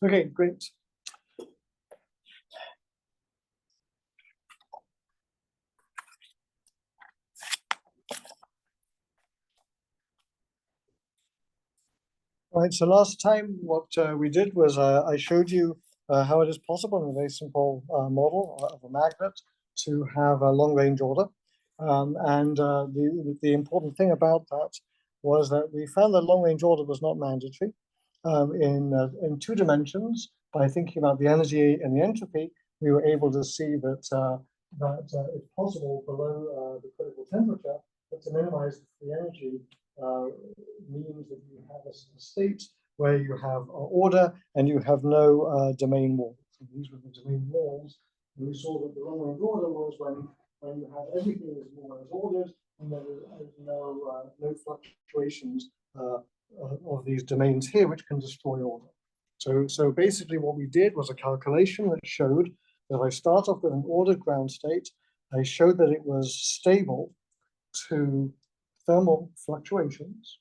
Okay, great. All right, so last time what we did was I showed you how it is possible in a very simple model of a magnet to have a long-range order. The important thing about that was that we found that long-range order was not mandatory. In 2 dimensions, by thinking about the energy and the entropy, we were able to see that it's possible below the critical temperature, but to minimize the energy means that you have a state where you have order and you have no domain walls. And these were the domain walls. And we saw that the long-range order was when you have everything is more or less ordered and there is no fluctuations of these domains here, which can destroy order. So basically what we did was a calculation that showed that if I start off with an ordered ground state, I showed that it was stable to thermal fluctuations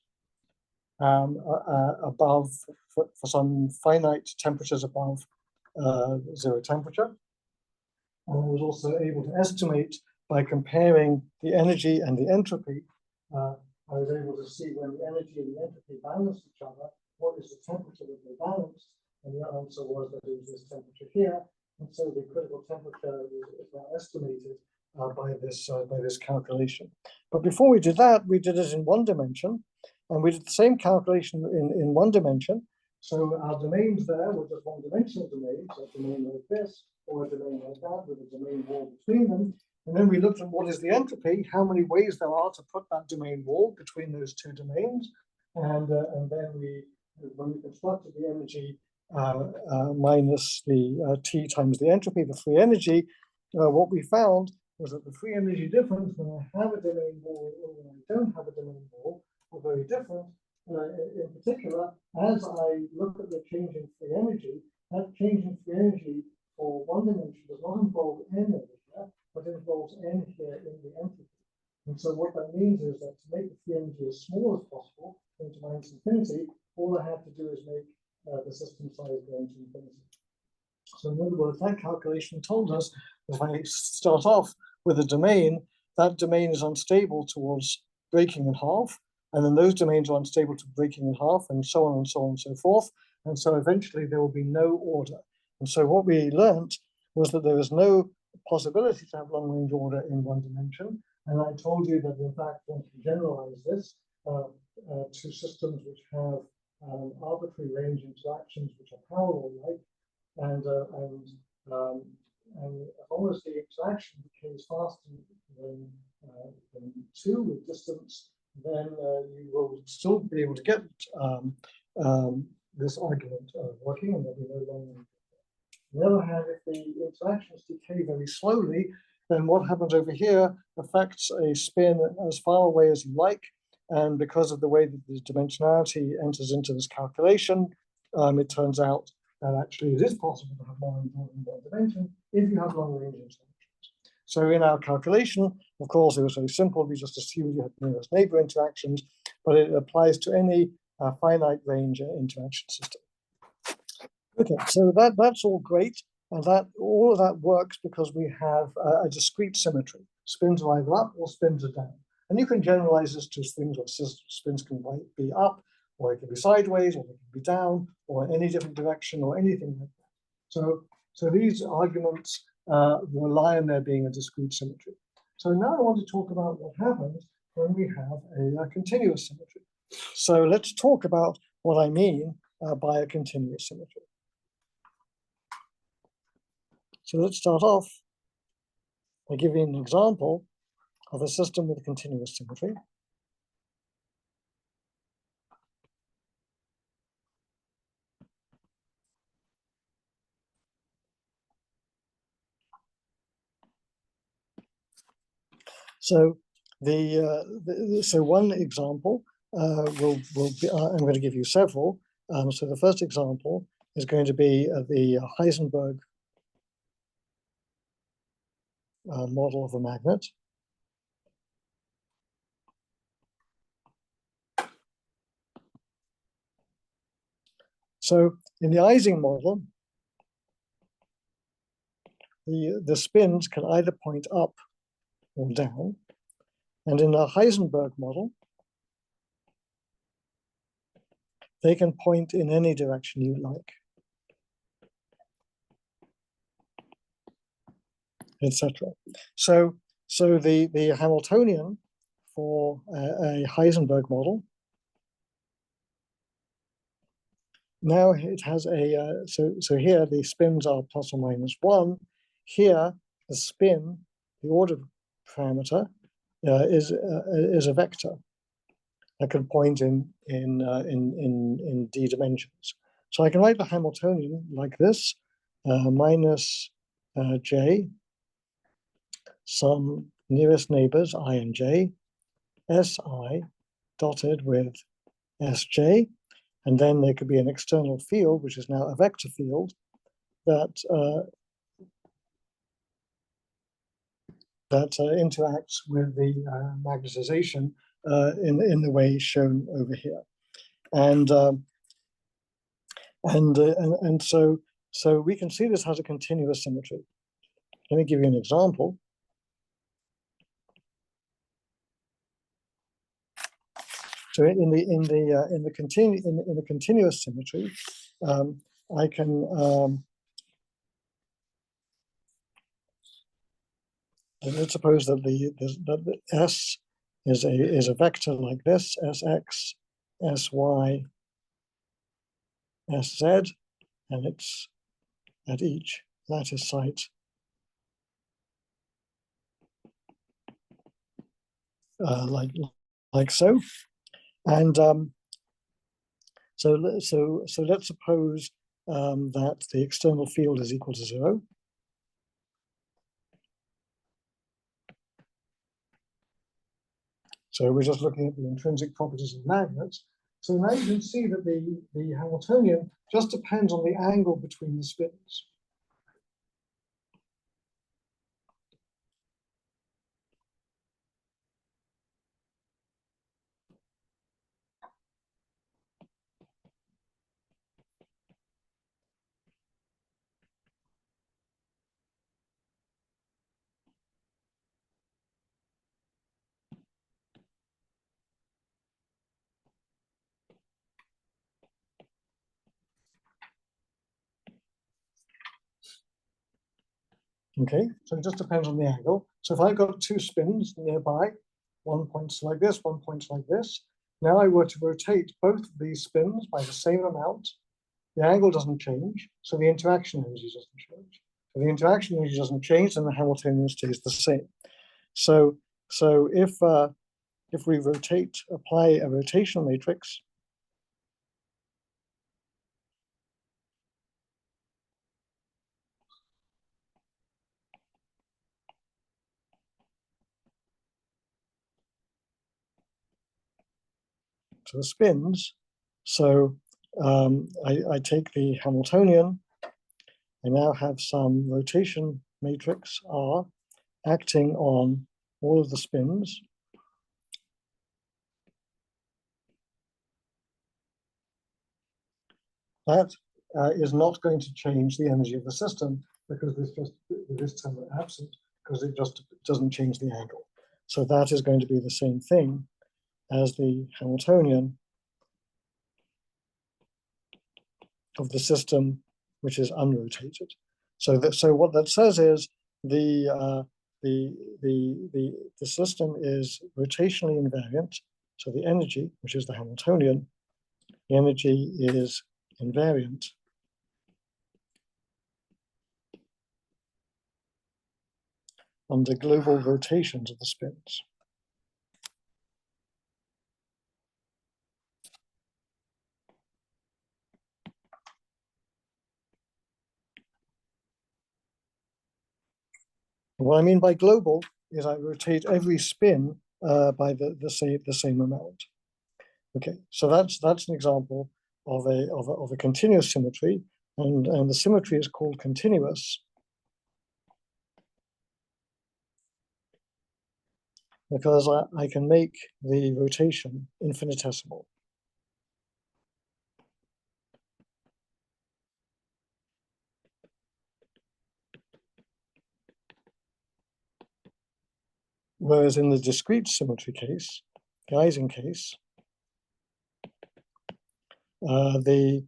above, for some finite temperatures above 0 temperature. And I was also able to estimate by comparing the energy and the entropy. I was able to see when the energy and the entropy balanced each other, what is the temperature that they balanced? And the answer was that it was this temperature here. And so the critical temperature is now estimated by this calculation. But before we did that, we did it in 1 dimension, and we did the same calculation in 1 dimension. So our domains there were just 1-dimensional domains, so a domain like this, or a domain like that, with a domain wall between them. And then we looked at what is the entropy, how many ways there are to put that domain wall between those 2 domains, and then when we constructed the energy minus the T times the entropy, the free energy, what we found was that the free energy difference when I have a domain wall or when I don't have a domain wall are very different. In particular, as I look at the change in free energy, that change in free energy for 1 dimension does not involve n over here, but it involves n here in the entropy. And so what that means is that to make the free energy as small as possible, into minus infinity, all I have to do is make the system size go into infinity. So in other words, that calculation told us that if I start off with a domain, that domain is unstable towards breaking in half, and then those domains are unstable to breaking in half, and so on and so on and so forth. And so eventually there will be no order. And so what we learned was that there is no possibility to have long-range order in 1 dimension. And I told you that in fact one can generalize this to systems which have arbitrary range interactions which are parallel-like, and as long as the interaction becomes faster than 2 with distance, then you will still be able to get this argument working, and there'll be no long. On the other hand, if the interactions decay very slowly, then what happens over here affects a spin as far away as you like. And because of the way that the dimensionality enters into this calculation, it turns out that actually it is possible to have long-range order in 1 dimension if you have long-range interactions. So in our calculation, of course, it was very simple. We just assumed you had nearest neighbor interactions, but it applies to any finite range interaction system. Okay, so that's all great, and all of that works because we have a discrete symmetry. Spins are either up or spins are down. And you can generalize this to things where spins can be up, or it can be sideways, or it can be down, or any different direction, or anything like that. So these arguments rely on there being a discrete symmetry. So now I want to talk about what happens when we have a continuous symmetry. So let's talk about what I mean by a continuous symmetry. So let's start off by giving an example of a system with a continuous symmetry. So one example will be, I'm going to give you several. So the first example is going to be the Heisenberg model of a magnet. So In the Ising model, the spins can either point up or down. And in the Heisenberg model, they can point in any direction you like, etc. So the Hamiltonian for a Heisenberg model, now it has a, so here the spins are plus or minus 1. Here, the spin, the order parameter, is a vector that can point in d dimensions. So I can write the Hamiltonian like this, minus j, some nearest neighbors, I and j, si dotted with sj, and then there could be an external field, which is now a vector field, that interacts with the magnetization in the way shown over here, and so we can see this has a continuous symmetry. Let me give you an example. So in the continuous symmetry, I can let's suppose that the S is a vector like this: Sx, Sy, Sz, and it's at each lattice site like so. And so let's suppose that the external field is equal to 0. So we're just looking at the intrinsic properties of magnets. So now you can see that the Hamiltonian just depends on the angle between the spins. Okay, so it just depends on the angle. So if I've got two spins nearby, one points like this, one points like this. Now I were to rotate both of these spins by the same amount, the angle doesn't change, so the interaction energy doesn't change. If the interaction energy doesn't change, then the Hamiltonian stays the same. So if we apply a rotational matrix, to the spins, so I take the Hamiltonian, I now have some rotation matrix R acting on all of the spins. That is not going to change the energy of the system because this term is absent because it just doesn't change the angle. So that is going to be the same thing as the Hamiltonian of the system which is unrotated. So what that says is the system is rotationally invariant. So the energy, which is the Hamiltonian, the energy is invariant under global rotations of the spins. What I mean by global is I rotate every spin by the same amount. Okay, so that's an example of a continuous symmetry, and the symmetry is called continuous because I can make the rotation infinitesimal. Whereas in the discrete symmetry case, the Ising case, the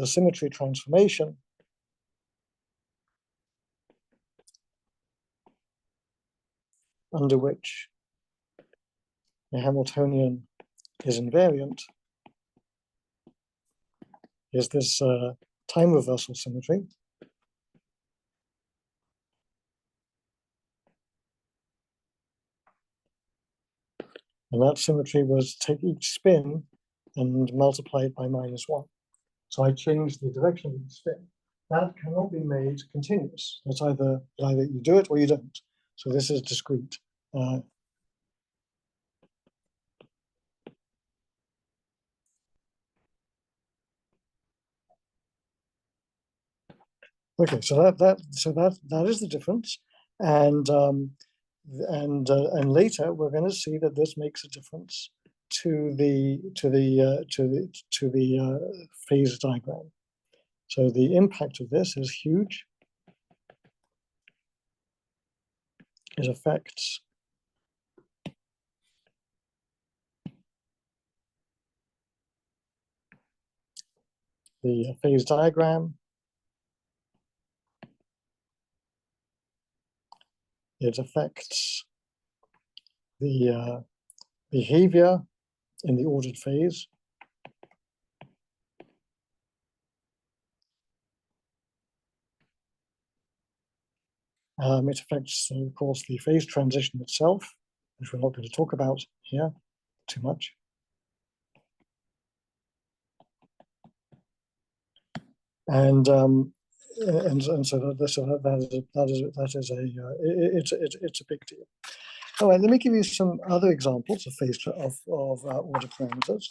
symmetry transformation under which the Hamiltonian is invariant is this time reversal symmetry. And that symmetry was take each spin and multiply it by -1. So I changed the direction of the spin. That cannot be made continuous. It's either you do it or you don't. So this is discrete. Okay, so that is the difference, and later we're going to see that this makes a difference to the phase diagram. So the impact of this is huge. It affects the phase diagram. It affects the behavior in the ordered phase. It affects, of course, the phase transition itself, which we're not going to talk about here too much. And so it's a big deal. All right, let me give you some other examples of phase of order parameters.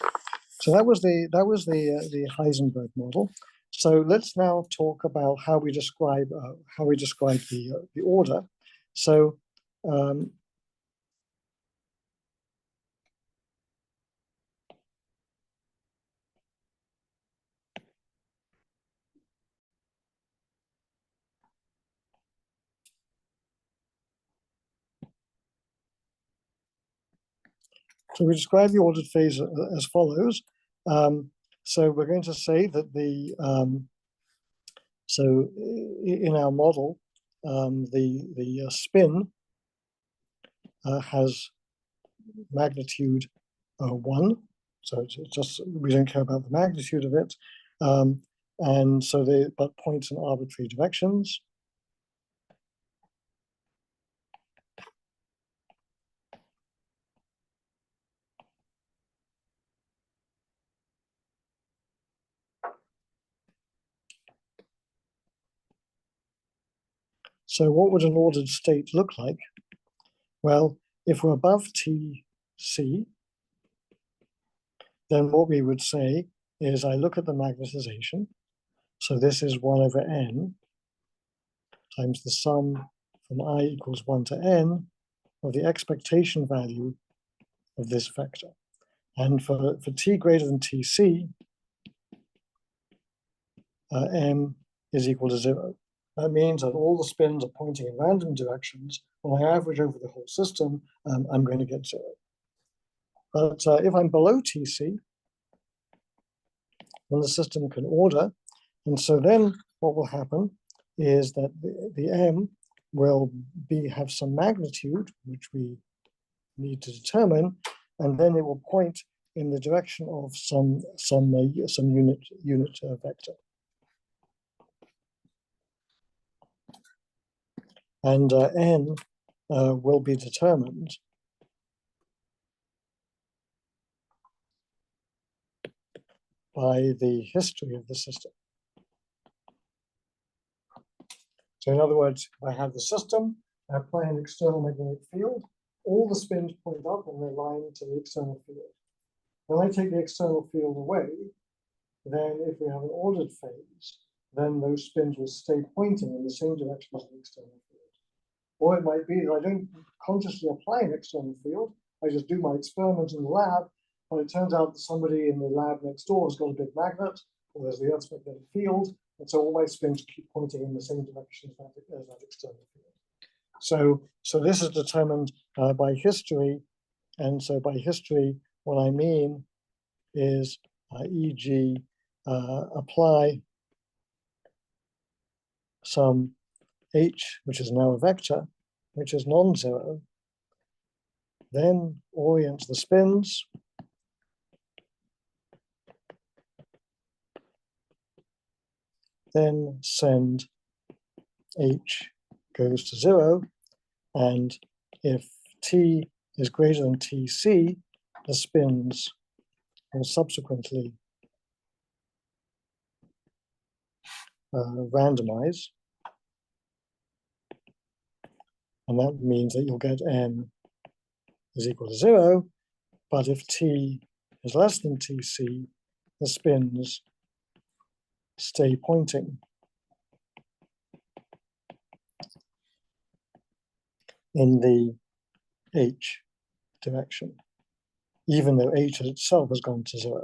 So that was the Heisenberg model. So let's now talk about how we describe the order. So So we describe the ordered phase as follows. So we're going to say that so in our model, the spin has magnitude 1. So it's just, we don't care about the magnitude of it. And so but points in arbitrary directions. So what would an ordered state look like? Well, if we're above TC, then what we would say is I look at the magnetization. So this is 1 over n times the sum from I equals 1 to n of the expectation value of this vector. And for t greater than tc, m is equal to 0. That means that all the spins are pointing in random directions. When I average over the whole system, I'm going to get 0. But if I'm below tc, then the system can order. And so then what will happen is that the m will have some magnitude, which we need to determine, and then it will point in the direction of some unit vector. And n will be determined by the history of the system. So in other words, if I have the system, I apply an external magnetic field, all the spins point up and they line to the external field. When I take the external field away, then if we have an ordered phase, then those spins will stay pointing in the same direction as the external field. Or it might be that I don't consciously apply an external field, I just do my experiment in the lab, but it turns out that somebody in the lab next door has got a big magnet, or there's the Earth's magnetic field, and so all my spins keep pointing in the same direction as that external field. So this is determined by history, and so by history, what I mean is, e.g., apply some h, which is now a vector, which is non-zero, then orient the spins, then send h goes to 0, and if t is greater than tc, the spins will subsequently randomize, and that means that you'll get n is equal to 0, but if t is less than tc, the spins stay pointing in the h direction, even though h itself has gone to 0.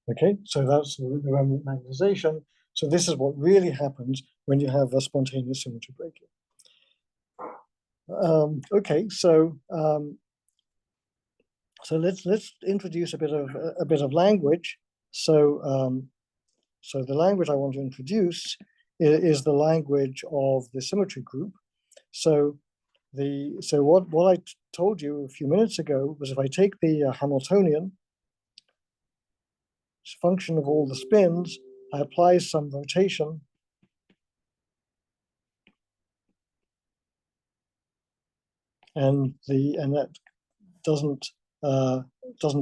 Okay, so that's the remnant magnetization. So this is what really happens when you have a spontaneous symmetry breaking. Okay, so let's introduce a bit of language. So so the language I want to introduce is the language of the symmetry group. So what I told you a few minutes ago was, if I take the Hamiltonian function of all the spins, I apply some rotation, and that doesn't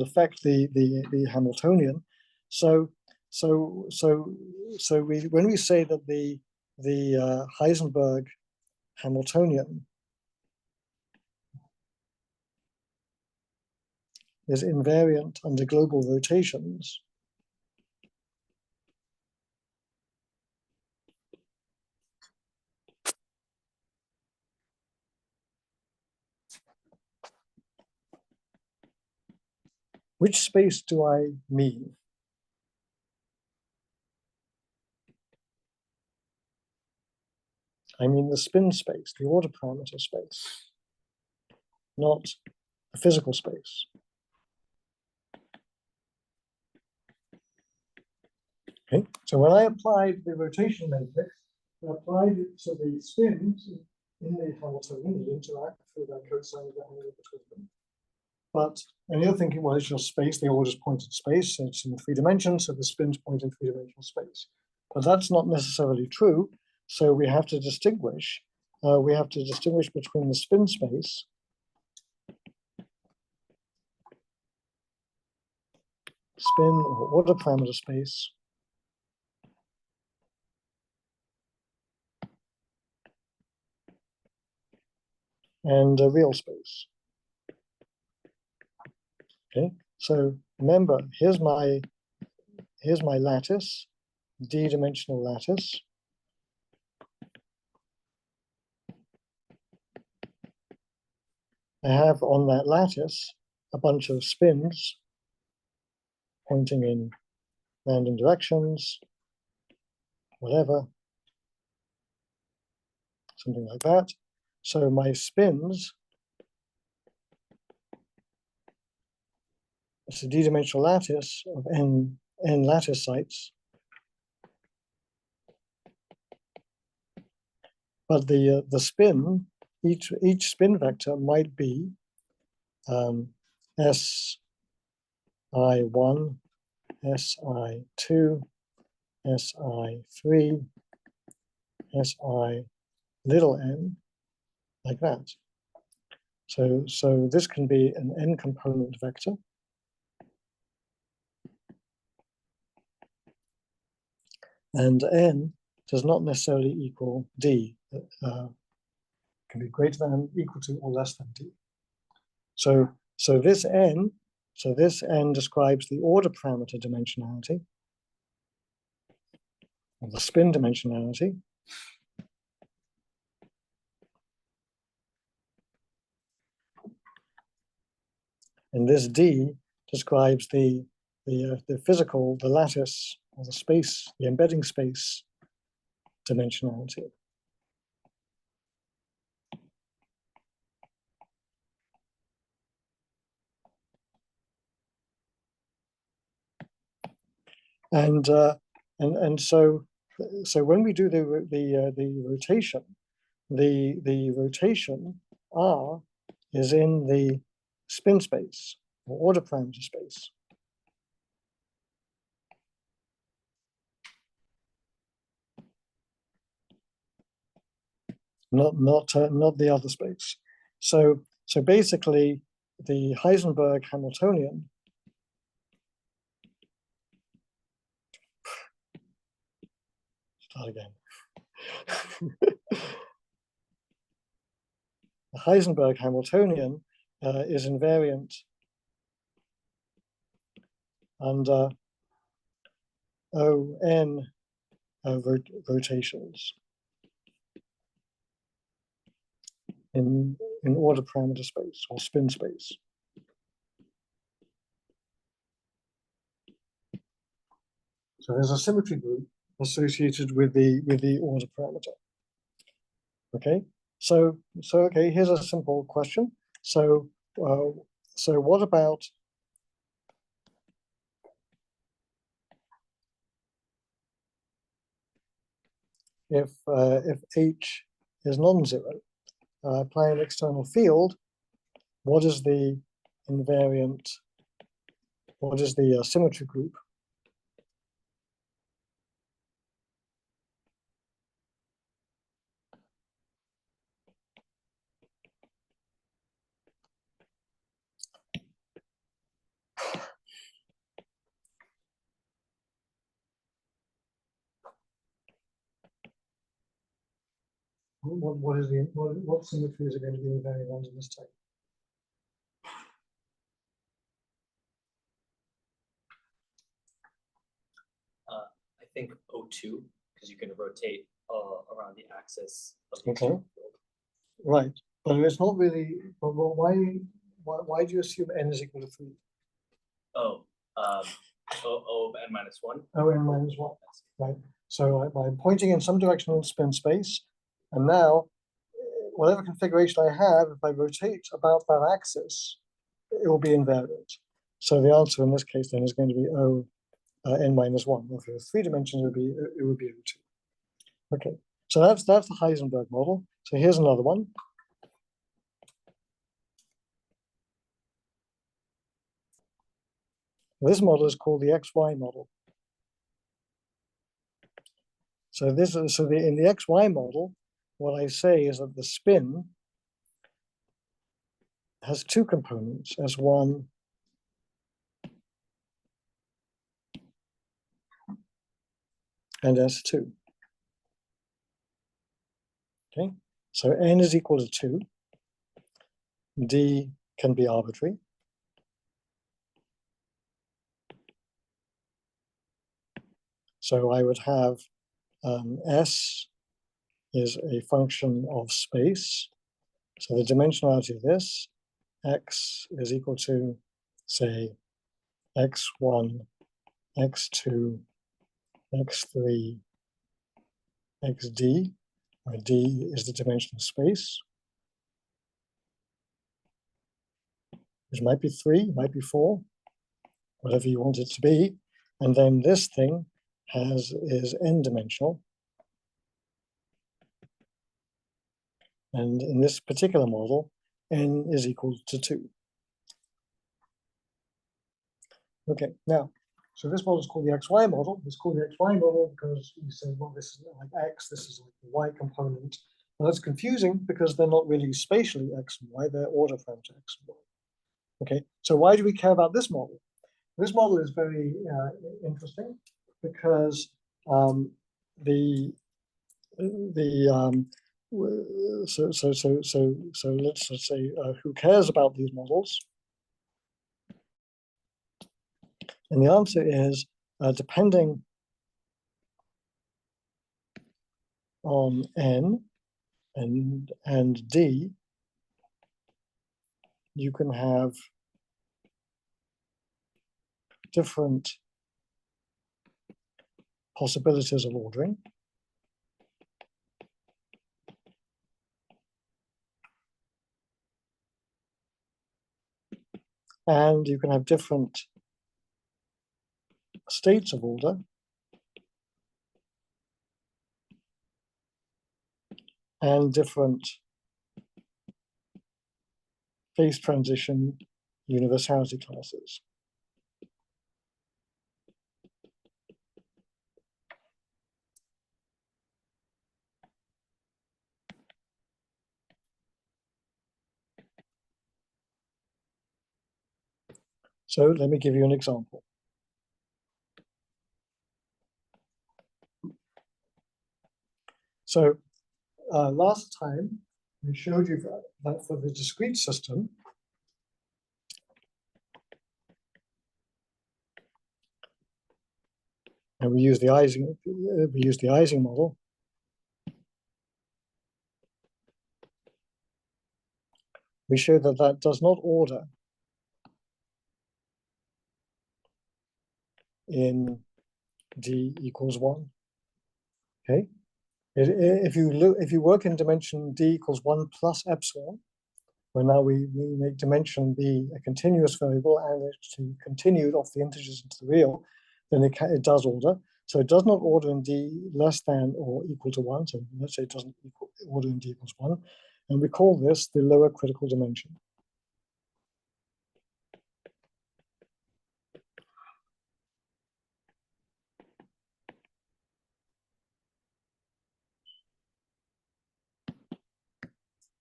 affect the Hamiltonian. So when we say that the Heisenberg Hamiltonian is invariant under global rotations, which space do I mean? I mean the spin space, the order parameter space, not the physical space. Okay, so when I applied the rotation matrix, I applied it to the spins in the Hamiltonian that interact through that cosine of the angle between them. But, and you're thinking, well, it's just space, the order's pointed space, so it's in 3 dimensions, so the spins point in 3-dimensional space. But that's not necessarily true, so we have to distinguish. Between the spin space or order parameter space and real space. Okay, so remember, here's my lattice, d-dimensional lattice. I have on that lattice a bunch of spins pointing in random directions, whatever, something like that. So my spins, it's a d-dimensional lattice of n lattice sites. But the spin, each spin vector might be SI1, SI2, SI3, SI little n, like that. So this can be an n component vector. And n does not necessarily equal d. Can be greater than, equal to, or less than d. So this n describes the order parameter dimensionality, or the spin dimensionality. And this d describes the the physical, the lattice, or the space, the embedding space dimensionality. And so when we do the rotation, the rotation R is in the spin space or order parameter space. Not the other space. So basically, the Heisenberg Hamiltonian start again. The Heisenberg Hamiltonian is invariant under ON rotations in order parameter space or spin space. So there's a symmetry group associated with the order parameter. Okay, so okay, here's a simple question. So what about if H is non-zero? Apply an external field. What is the invariant? What is the symmetry group? What symmetry is it going to be invariant under this type? I think O2, because you can rotate around the axis of the field. Right, but it's not really. But why do you assume n is equal to 3? O of n minus 1. O n minus 1. Right. So I'm pointing in some direction in spin space, and now whatever configuration I have, if I rotate about that axis, it will be invariant. So the answer in this case then is going to be O n minus 1. If it was 3 dimensions, it would be O2. Okay, so that's the Heisenberg model. So here's another one. This model is called the XY model. So in the XY model, what I say is that the spin has 2 components, S1 and S2. Okay, so n is equal to 2. D can be arbitrary. So I would have S is a function of space. So the dimensionality of this, X is equal to, say, X1, X2, X3, XD, where D is the dimension of space, which might be 3, might be 4, whatever you want it to be. And then this thing is n-dimensional. And in this particular model, n is equal to 2. Okay, now, so this model is called the XY model. It's called the XY model because we say, well, this is like X, this is like the Y component. And that's confusing because they're not really spatially X and Y, they're order parameter X and Y. Okay, so why do we care about this model? This model is very interesting because so let's say who cares about these models? And the answer is depending on n and d, you can have different possibilities of ordering. And you can have different states of order. And different phase transition universality classes. So let me give you an example. So last time we showed you that for the discrete system, and we use the Ising model. We show that that does not order in d equals 1. Okay. If you work in dimension d equals 1 plus epsilon, where now we make dimension be a continuous variable and it's continued off the integers into the real, then it does order. So it does not order in d less than or equal to 1. So let's say it doesn't order in d equals 1. And we call this the lower critical dimension.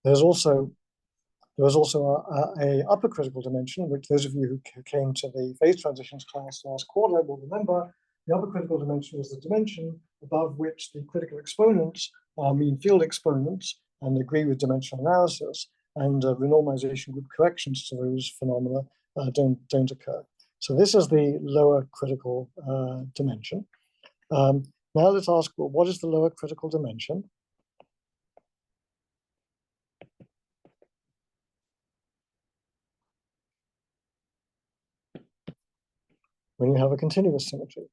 There was also a upper critical dimension, which those of you who came to the phase transitions class last quarter will remember. The upper critical dimension was the dimension above which the critical exponents are mean field exponents and agree with dimensional analysis, and renormalization group corrections to those phenomena don't occur. So this is the lower critical dimension. Now let's ask, well, what is the lower critical dimension? When you have a continuous symmetry.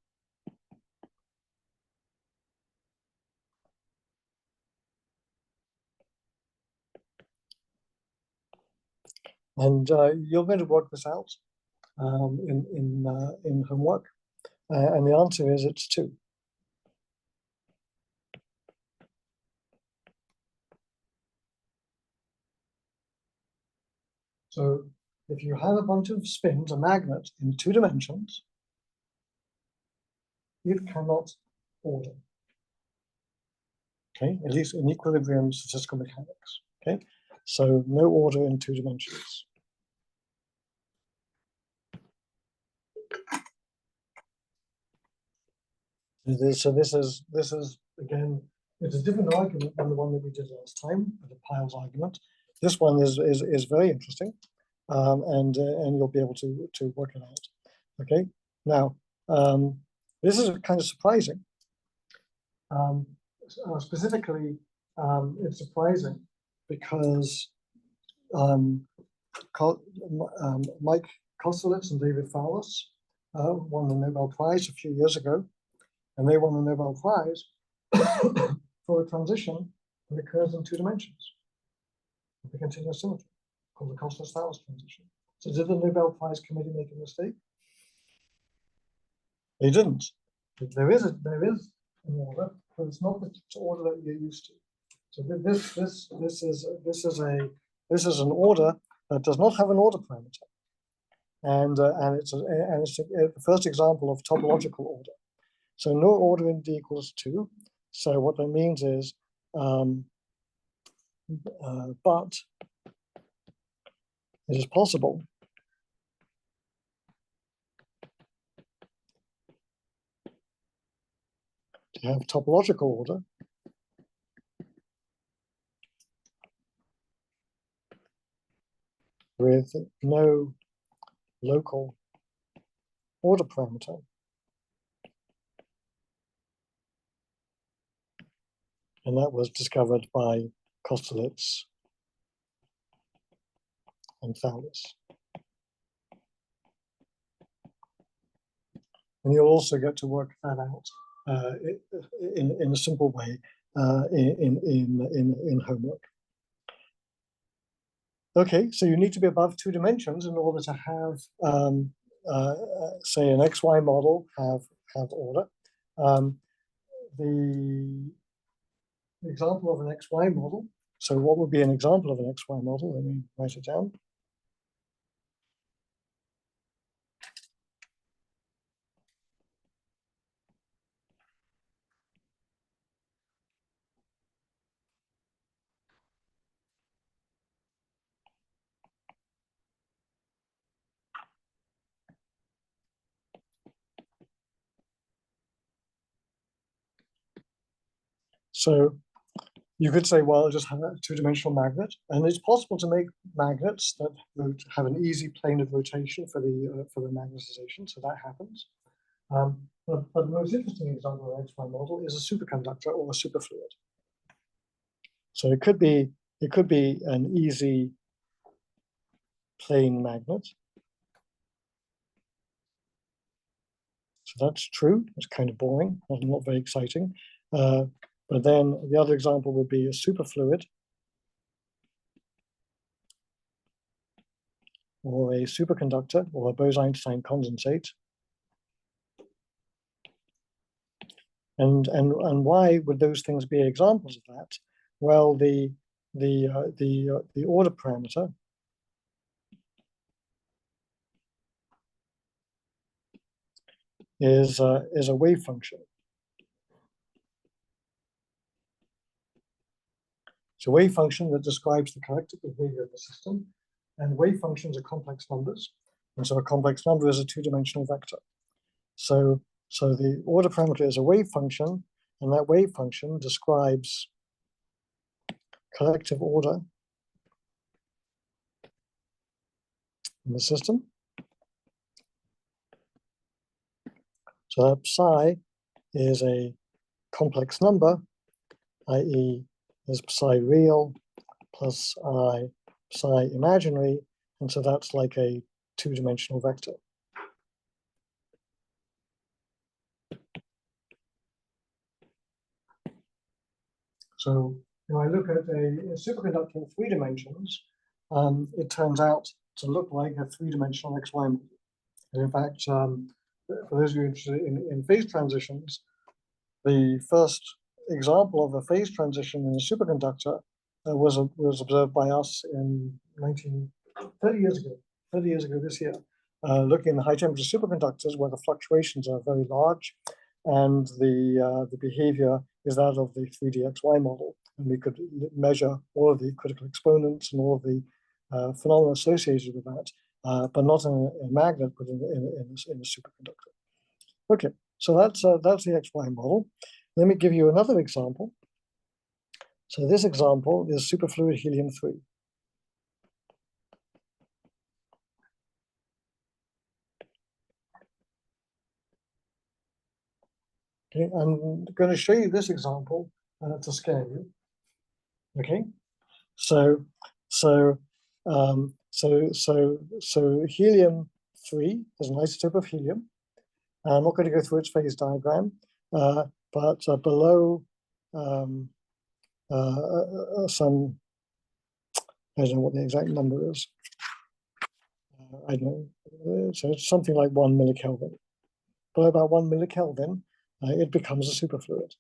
And you're going to work this out in homework, and the answer is it's 2. So if you have a bunch of spins, a magnet in 2 dimensions, it cannot order. Okay, at least in equilibrium statistical mechanics. Okay, so no order in 2 dimensions. So this is again, it's a different argument than the one that we did last time, the piles argument. This one is very interesting, and you'll be able to work it out. Okay, now this is kind of surprising. Specifically, it's surprising because Mike Kosterlitz and David Fowles won the Nobel Prize a few years ago, and they won the Nobel Prize for a transition that occurs in 2 dimensions, the continuous symmetry, called the Kosterlitz-Fowles transition. So did the Nobel Prize committee make a mistake? They didn't. There is an order, but it's not the order that you're used to. So this is an order that does not have an order parameter, and it's the first example of topological order. So no order in d equals 2. So what that means is, but it is possible to have topological order with no local order parameter. And that was discovered by Kosterlitz and Fowles. and you'll also get to work that out in a simple way in homework. Okay, so you need to be above 2 dimensions in order to have, say, an XY model have order. The example of an XY model. So what would be an example of an XY model? Let me write it down. So you could say, well, just have a 2-dimensional magnet, and it's possible to make magnets that have an easy plane of rotation for the magnetization. So that happens. But the most interesting example of an XY model is a superconductor or a superfluid. So it could be an easy plane magnet. So that's true. It's kind of boring, not very exciting. But then the other example would be a superfluid or a superconductor or a Bose-Einstein condensate. And why would those things be examples of that? Well, the order parameter is a wave function. It's a wave function that describes the collective behavior of the system, and wave functions are complex numbers, and so a complex number is a 2-dimensional vector. So the order parameter is a wave function, and that wave function describes collective order in the system. So that psi is a complex number, i.e. is psi real plus I psi imaginary, and so that's like a 2-dimensional vector. So when I look at a superconductor in 3 dimensions, it turns out to look like a 3-dimensional XY model. And in fact, for those of you interested in phase transitions, the first example of a phase transition in a superconductor was observed by us in 30 years ago this year, looking at high temperature superconductors where the fluctuations are very large, and the behavior is that of the 3D XY model, and we could measure all of the critical exponents and all of the phenomena associated with that, but not in a magnet, but in a superconductor. Okay, so that's the XY model. Let me give you another example. So this example is superfluid helium-3. Okay, I'm going to show you this example to scare you. Okay, so helium-3 is an isotope of helium. I'm not going to go through its phase diagram, but below some, I don't know what the exact number is. I don't know. So it's something like 1 millikelvin. Below about 1 millikelvin, it becomes a superfluid.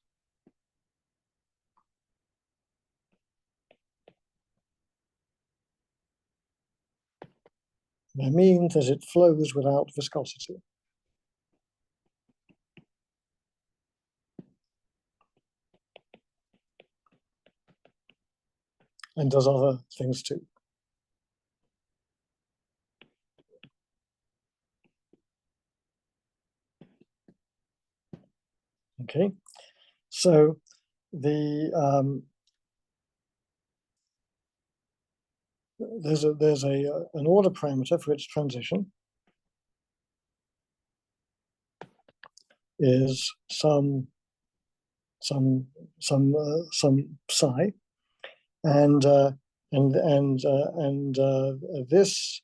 That means that it flows without viscosity. And does other things too. Okay, so the there's an order parameter for its transition is some psi, and this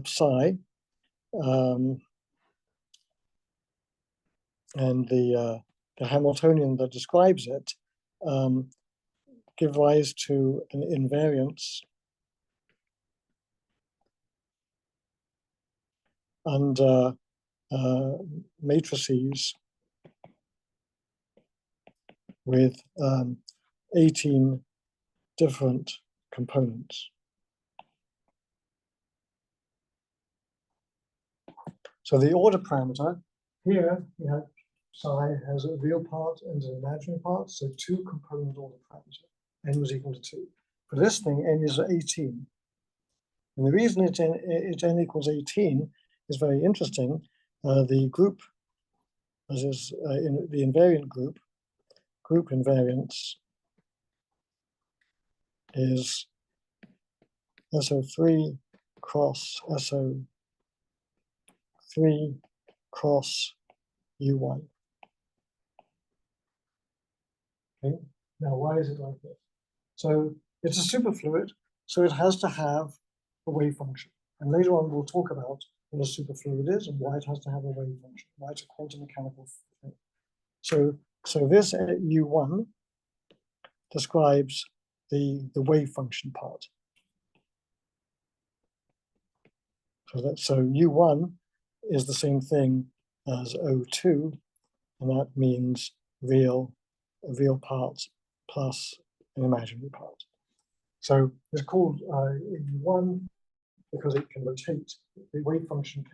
psi the Hamiltonian that describes it give rise to an invariance under matrices with 18 different components. So the order parameter here, we have psi has a real part and an imaginary part, so 2 component order parameter. N was equal to 2. For this thing, n is 18. And the reason it's n equals 18 is very interesting. The group, as is in the invariant group invariance is SO3 cross SO3 cross U1. Okay, now why is it like this? So it's a superfluid, so it has to have a wave function. And later on, we'll talk about what a superfluid is and why it has to have a wave function, why it's a quantum mechanical thing. So this U1 describes the wave function part. So U1 is the same thing as O2, and that means a real part plus an imaginary part. So it's called U1 because it can rotate. The wave function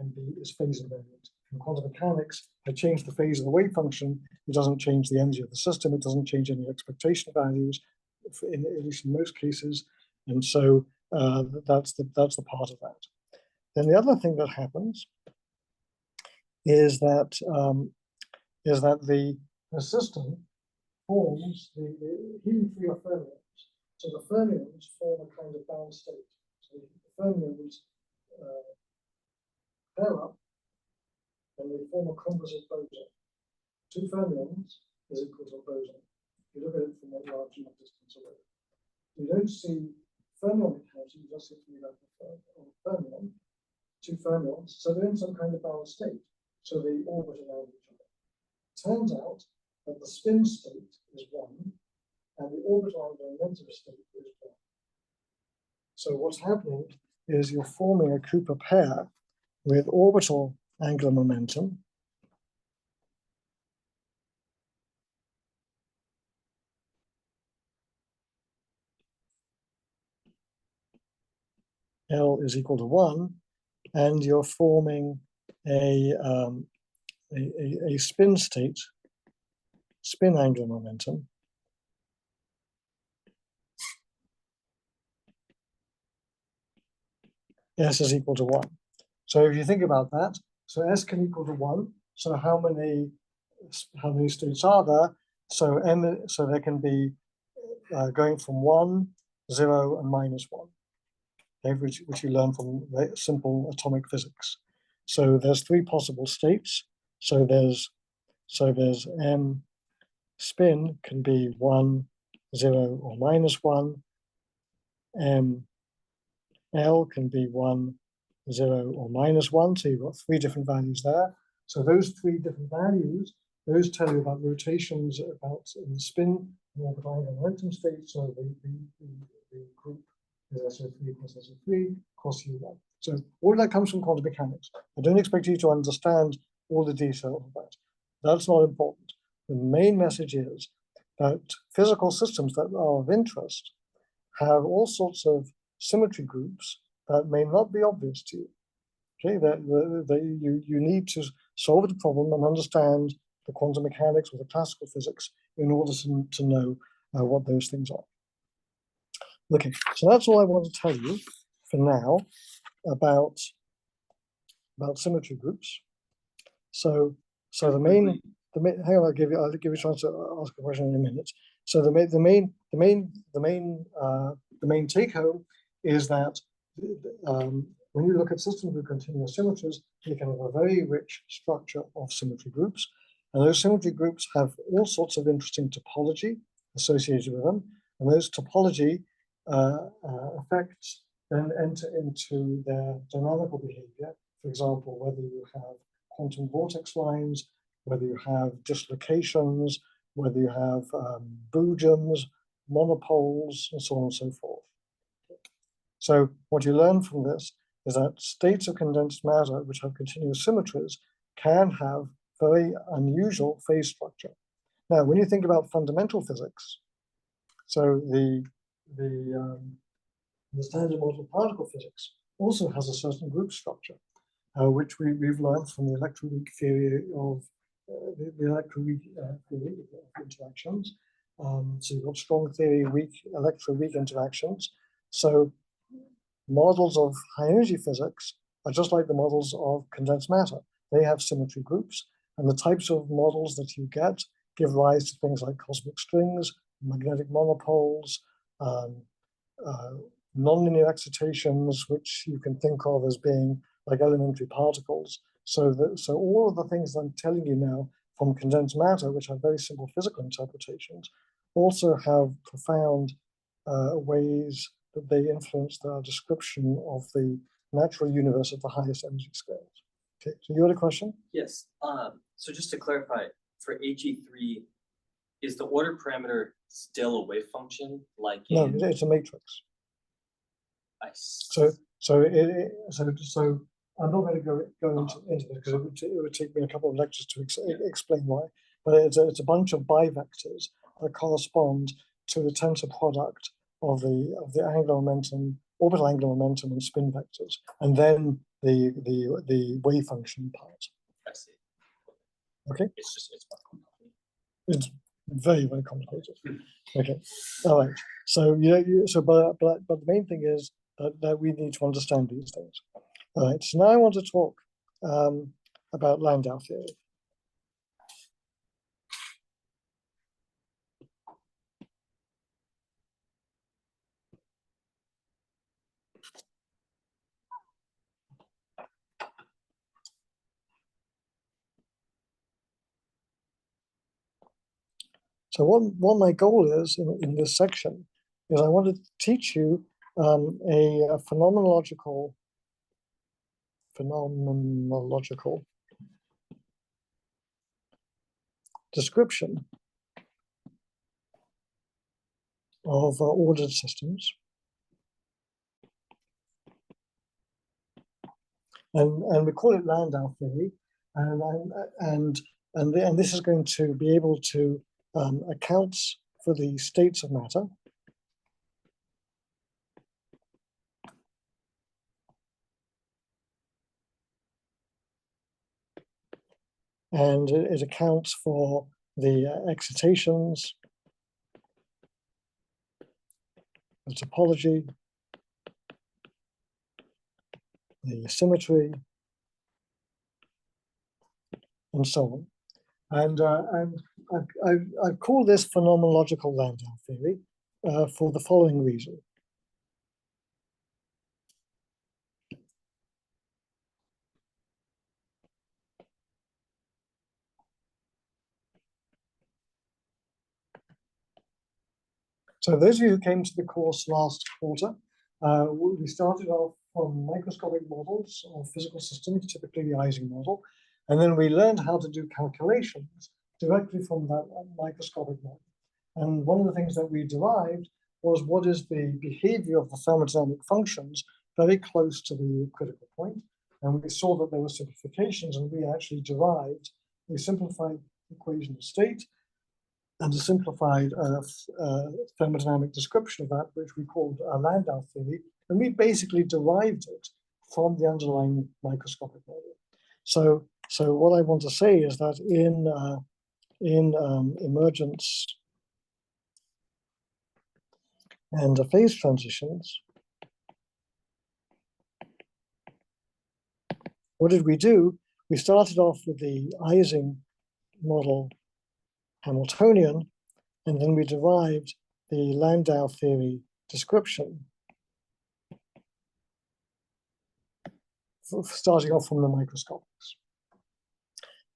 is phase invariant. In quantum mechanics, I change the phase of the wave function. It doesn't change the energy of the system. It doesn't change any expectation values, at least in most cases. And so that's the part of that. Then the other thing that happens is that the system forms the helium-3 are fermions. So the fermions form a kind of bound state. So the fermions pair up and they form a composite boson. 2 fermions is equal to a boson. You look at it from a large enough distance away. You don't see fermion mechanics, you just see like a fermion, 2 fermions, so they're in some kind of bound state. So they orbit around each other. Turns out that the spin state is 1 and the orbital angular momentum state is 1. So what's happening is you're forming a Cooper pair with orbital angular momentum L is equal to 1, and you're forming a spin state, spin angular momentum, S is equal to 1. So if you think about that, so S can equal to 1. So how many states are there? So so there can be going from 1, 0, and -1, okay, which you learn from simple atomic physics. So there's 3 possible states. So there's M spin can be 1, 0, or -1. M L can be 1, 0, or -1. So you've got 3 different values there. So those 3 different values, those tell you about rotations about in the spin and orbital angular momentum state. So the group is SO3 plus SO3 cross U1. So all of that comes from quantum mechanics. I don't expect you to understand all the detail of that. That's not important. The main message is that physical systems that are of interest have all sorts of symmetry groups that may not be obvious to you. Okay, you need to solve the problem and understand the quantum mechanics or the classical physics in order to know what those things are. Okay, so that's all I want to tell you for now about symmetry groups. So the main hang on, I'll give you a chance to ask a question in a minute. So the main take home is that when you look at systems with continuous symmetries, you can have a very rich structure of symmetry groups. And those symmetry groups have all sorts of interesting topology associated with them. And those topology effects then enter into their dynamical behavior. For example, whether you have quantum vortex lines, whether you have dislocations, whether you have boojums, monopoles, and so on and so forth. So what you learn from this is that states of condensed matter which have continuous symmetries can have very unusual phase structure. Now, when you think about fundamental physics, so the standard model of particle physics also has a certain group structure, which we've learned from the electroweak theory of the electroweak theory of interactions. So you've got strong theory, weak electroweak interactions. So models of high energy physics are just like the models of condensed matter. They have symmetry groups, and the types of models that you get give rise to things like cosmic strings, magnetic monopoles, nonlinear excitations, which you can think of as being like elementary particles. So all of the things I'm telling you now from condensed matter, which have very simple physical interpretations, also have profound ways that they influence the description of the natural universe at the highest energy scales. Okay, so you had a question? Yes. So just to clarify, for HE3, is the order parameter still a wave function? Like No, it's a matrix. So I'm not going to go into this because it would take me a couple of lectures to explain why. But it's a bunch of bivectors that correspond to the tensor product of the angular momentum, orbital angular momentum, and spin vectors, and then the wave function part. I see. Okay. It's very, very complicated. Okay. All right. So but the main thing is that we need to understand these things. All right. So now I want to talk about Landau theory. So what my goal is in this section is I want to teach you a phenomenological description of ordered systems, and we call it Landau theory, and this is going to be able to account for the states of matter. And it accounts for the excitations, the topology, the symmetry, and so on. And I call this phenomenological Landau theory for the following reason. So those of you who came to the course last quarter, we started off from microscopic models of physical systems, typically the Ising model, and then we learned how to do calculations directly from that microscopic model. And one of the things that we derived was what is the behavior of the thermodynamic functions very close to the critical point. And we saw that there were simplifications, and we actually derived a simplified equation of state and a simplified thermodynamic description of that, which we called Landau theory. And we basically derived it from the underlying microscopic model. So what I want to say is that in emergence and the phase transitions, what did we do? We started off with the Ising model Hamiltonian, and then we derived the Landau theory description, starting off from the microscopics.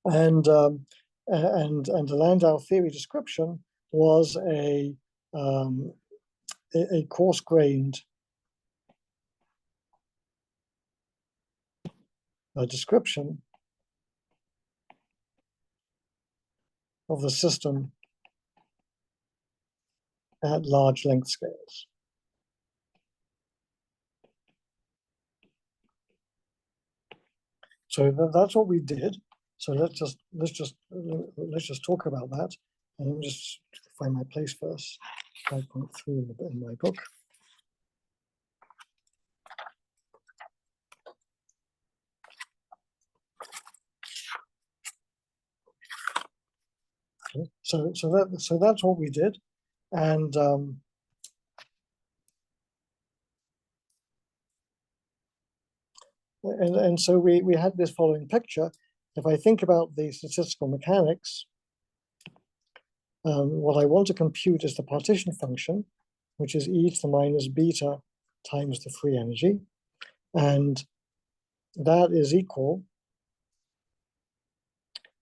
And the Landau theory description was a coarse-grained description of the system at large length scales. So that's what we did. So let's just talk about that. And let me just find my place first. 5.3 in my book. Okay. So that's what we did, and so we had this following picture. If I think about the statistical mechanics, what I want to compute is the partition function, which is e to the minus beta times the free energy, and that is equal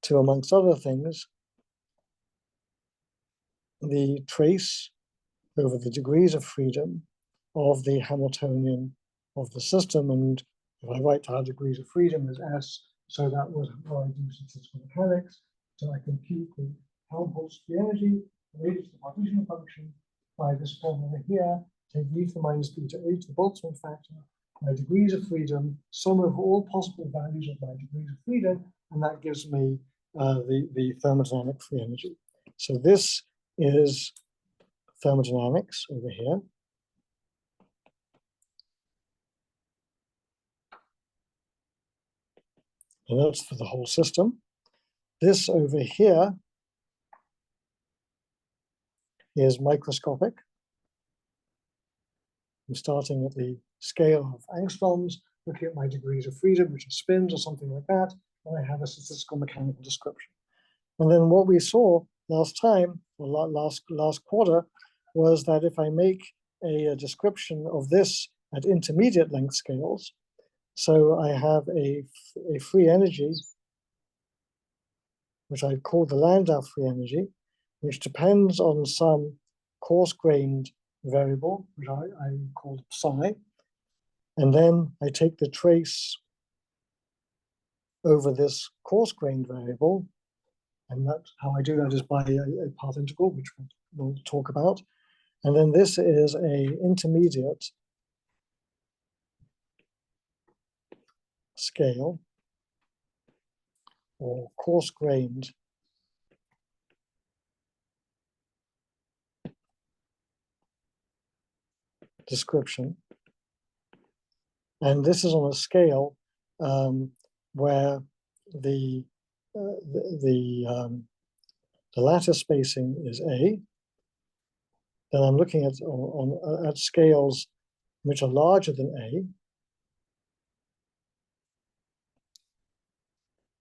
to, amongst other things, the trace over the degrees of freedom of the Hamiltonian of the system. And if I write down degrees of freedom as S, so that was how I do statistical mechanics. So I compute the Helmholtz free energy related to the partition function by this formula here, take e to the minus beta h, the Boltzmann factor, my degrees of freedom, sum of all possible values of my degrees of freedom, and that gives me the thermodynamic free energy. So this is thermodynamics over here. And that's for the whole system. This over here is microscopic. I'm starting at the scale of angstroms, looking at my degrees of freedom, which are spins or something like that, and I have a statistical mechanical description. And then what we saw last time, or last quarter, was that if I make a description of this at intermediate length scales, so I have a free energy, which I call the Landau free energy, which depends on some coarse-grained variable, which I call psi. And then I take the trace over this coarse-grained variable, and that's how I do that is by a path integral, which we'll talk about. And then this is a intermediate scale, or coarse-grained description. And this is on a scale where the lattice spacing is A. Then I'm looking at scales which are larger than A.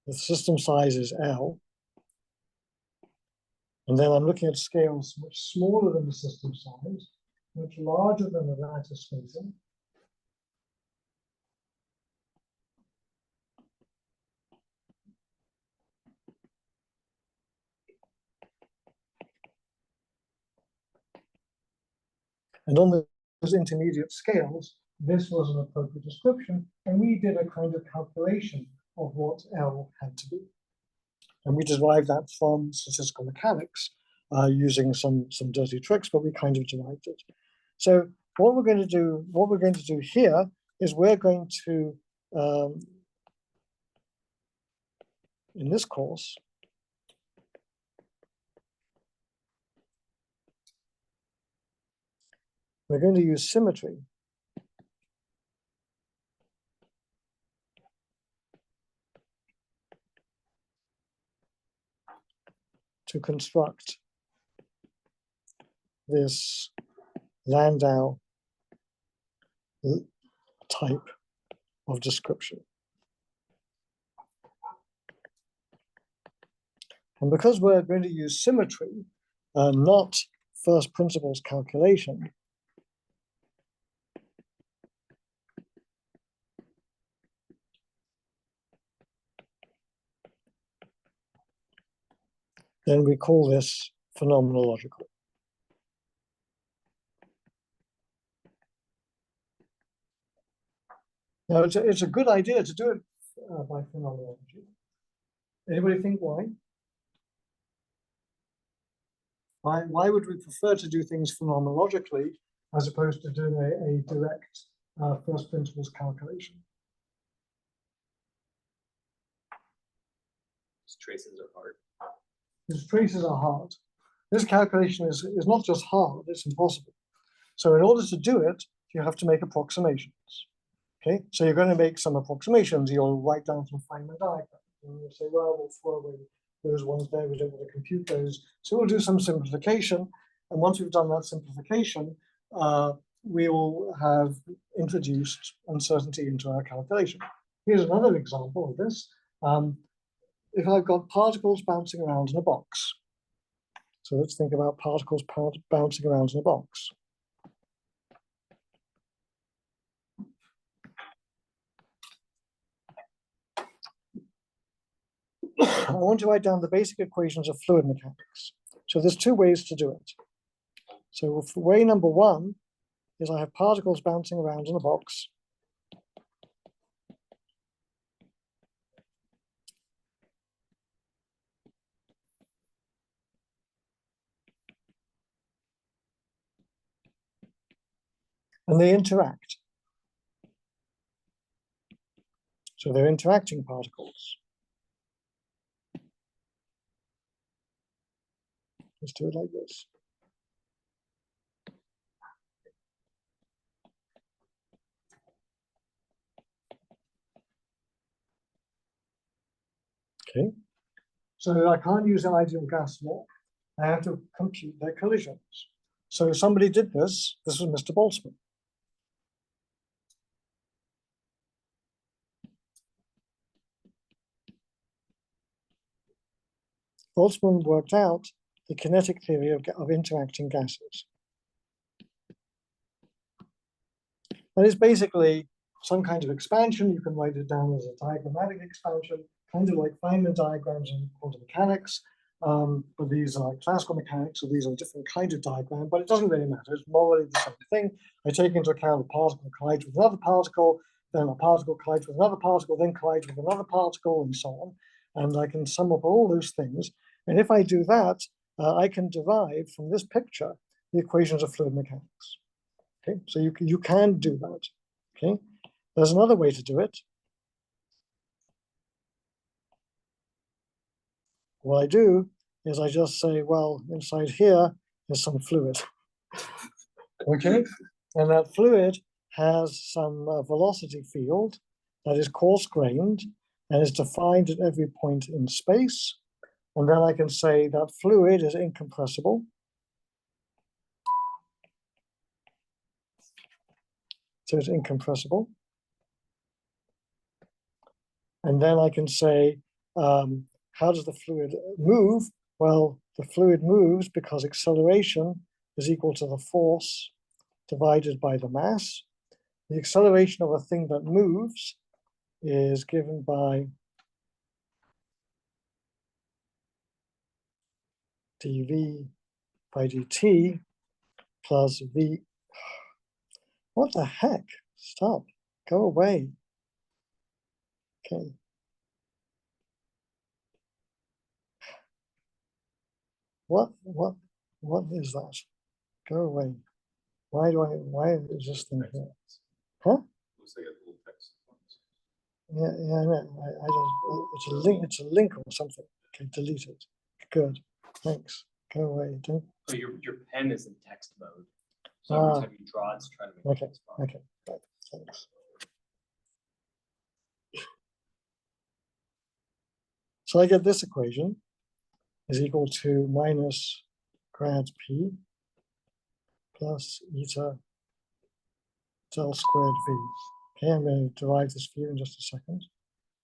The system size is L. And then I'm looking at scales much smaller than the system size, much larger than the lattice spacing. And on those intermediate scales, this was an appropriate description, and we did a kind of calculation of what L had to be. And we derived that from statistical mechanics using some dirty tricks, but we kind of derived it. So what we're going to do here is we're going to, in this course, we're going to use symmetry to construct this Landau type of description. And because we're going to use symmetry, not first principles calculation, then we call this phenomenological. Now, it's a good idea to do it by phenomenology. Anybody think why? Why would we prefer to do things phenomenologically as opposed to doing a direct first principles calculation? Traces are hard. Because traces are hard. This calculation is not just hard, it's impossible. So in order to do it, you have to make approximations. Okay, so you're going to make some approximations. You'll write down some Feynman diagrams. And you'll say, well, we'll throw away those ones there. We don't want to compute those. So we'll do some simplification. And once we've done that simplification, we will have introduced uncertainty into our calculation. Here's another example of this. If I've got particles bouncing around in a box. So let's think about particles bouncing around in a box. I want to write down the basic equations of fluid mechanics. So there's two ways to do it. So way number one is I have particles bouncing around in a box. And they interact. So they're interacting particles. Let's do it like this. Okay. So I can't use the ideal gas law. I have to compute their collisions. So somebody did this. This was Mr. Boltzmann. Boltzmann worked out the kinetic theory of interacting gases. That is basically some kind of expansion. You can write it down as a diagrammatic expansion, kind of like Feynman diagrams in quantum mechanics. But these are classical mechanics, so these are a different kind of diagram, but it doesn't really matter. It's morally the same thing. I take into account a particle collides with another particle, then a particle collides with another particle, then collides with another particle, and so on. And I can sum up all those things. And if I do that, I can derive from this picture the equations of fluid mechanics. Okay, so you can do that. Okay, there's another way to do it. What I do is I just say, well, inside here is some fluid. Okay, and that fluid has some velocity field that is coarse-grained and is defined at every point in space. And then I can say that fluid is incompressible. So it's incompressible. And then I can say, how does the fluid move? Well, the fluid moves because acceleration is equal to the force divided by the mass. The acceleration of a thing that moves is given by dv by dt plus v. What the heck? Stop. Go away. Okay. What is that? Go away. Why is this thing here? Huh? Looks like a little text. Yeah, I know. I don't, it's a link or something. Okay, delete it. Good. Thanks. Go away. Don't. Oh, your pen is in text mode. So every time you draw, it's trying to make Okay. it small. Okay. Right. Thanks. So I get this equation is equal to minus grad p plus eta del squared v. Okay, I'm going to derive this for you in just a second.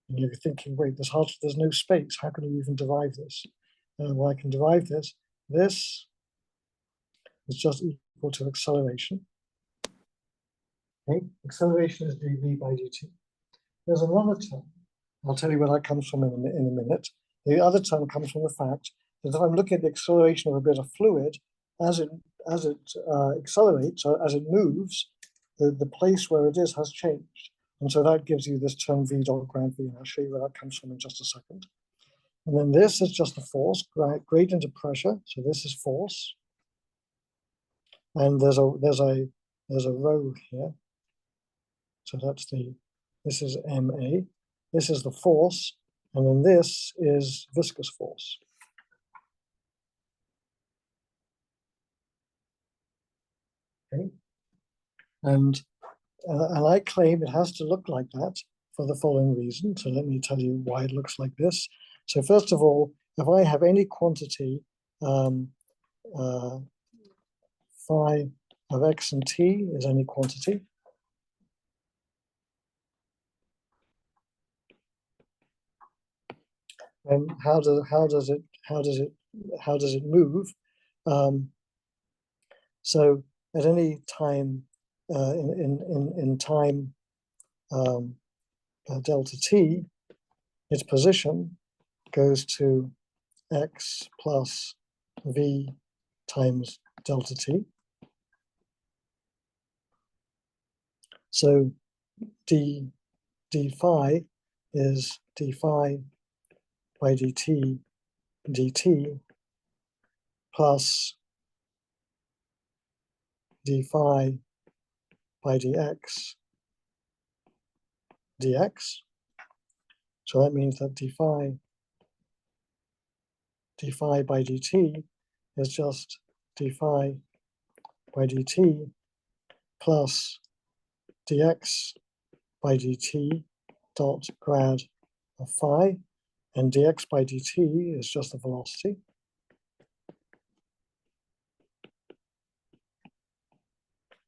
And you're thinking, wait, there's no space. How can you even derive this? Well, I can derive this. This is just equal to acceleration. Okay, acceleration is dv by dt. There's another term. I'll tell you where that comes from in a minute. The other term comes from the fact that if I'm looking at the acceleration of a bit of fluid, as it accelerates or as it moves, the place where it is has changed. And so that gives you this term v dot grad v, and I'll show you where that comes from in just a second. And then this is just the force, gradient of pressure. So this is force. And there's a rho here. So this is MA. This is the force. And then this is viscous force. Okay. And I claim it has to look like that for the following reason. So let me tell you why it looks like this. So first of all, if I have any quantity phi of x and t is any quantity, then how does it move? So at any time in time delta t, its position goes to x plus v times delta t. So d phi is d phi by dt dt plus d phi by dx dx. So that means that d phi by dt is just d phi by dt plus dx by dt dot grad of phi, and dx by dt is just the velocity.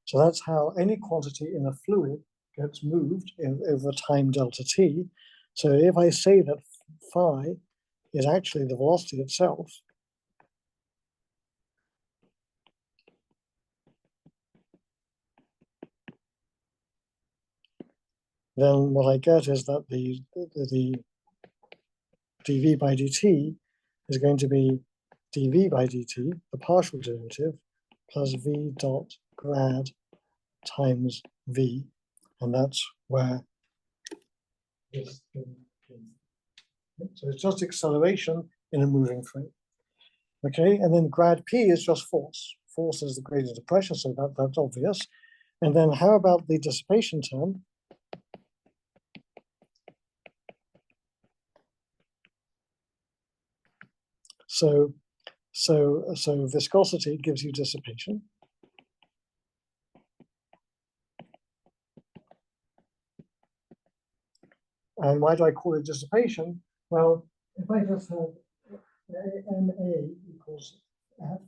So that's how any quantity in a fluid gets moved over time delta t. So if I say that phi is actually the velocity itself, then what I get is that the dv by dt is going to be dv by dt, the partial derivative, plus v dot grad times v, and that's where this thing is. So it's just acceleration in a moving frame. Okay, and then grad p is just force. Force is the gradient of pressure, so that's obvious. And then how about the dissipation term? So viscosity gives you dissipation. And why do I call it dissipation? Well, if I just have MA equals F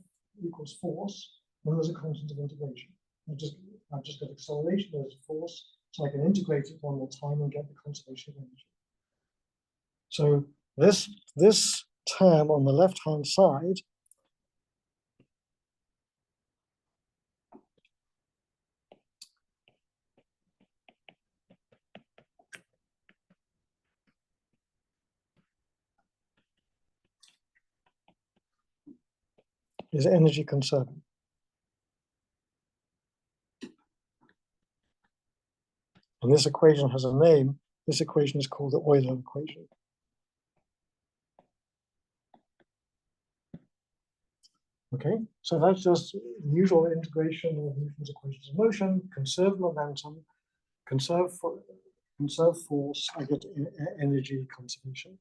equals force, then there's a constant of integration. I've just got acceleration, there's a force, so I can integrate it one more time and get the conservation of energy. So this term on the left-hand side is energy conserving. And this equation has a name. This equation is called the Euler equation. Okay, so that's just usual integration of Newton's equations of motion, conserve momentum, conserve force, I get energy conservation.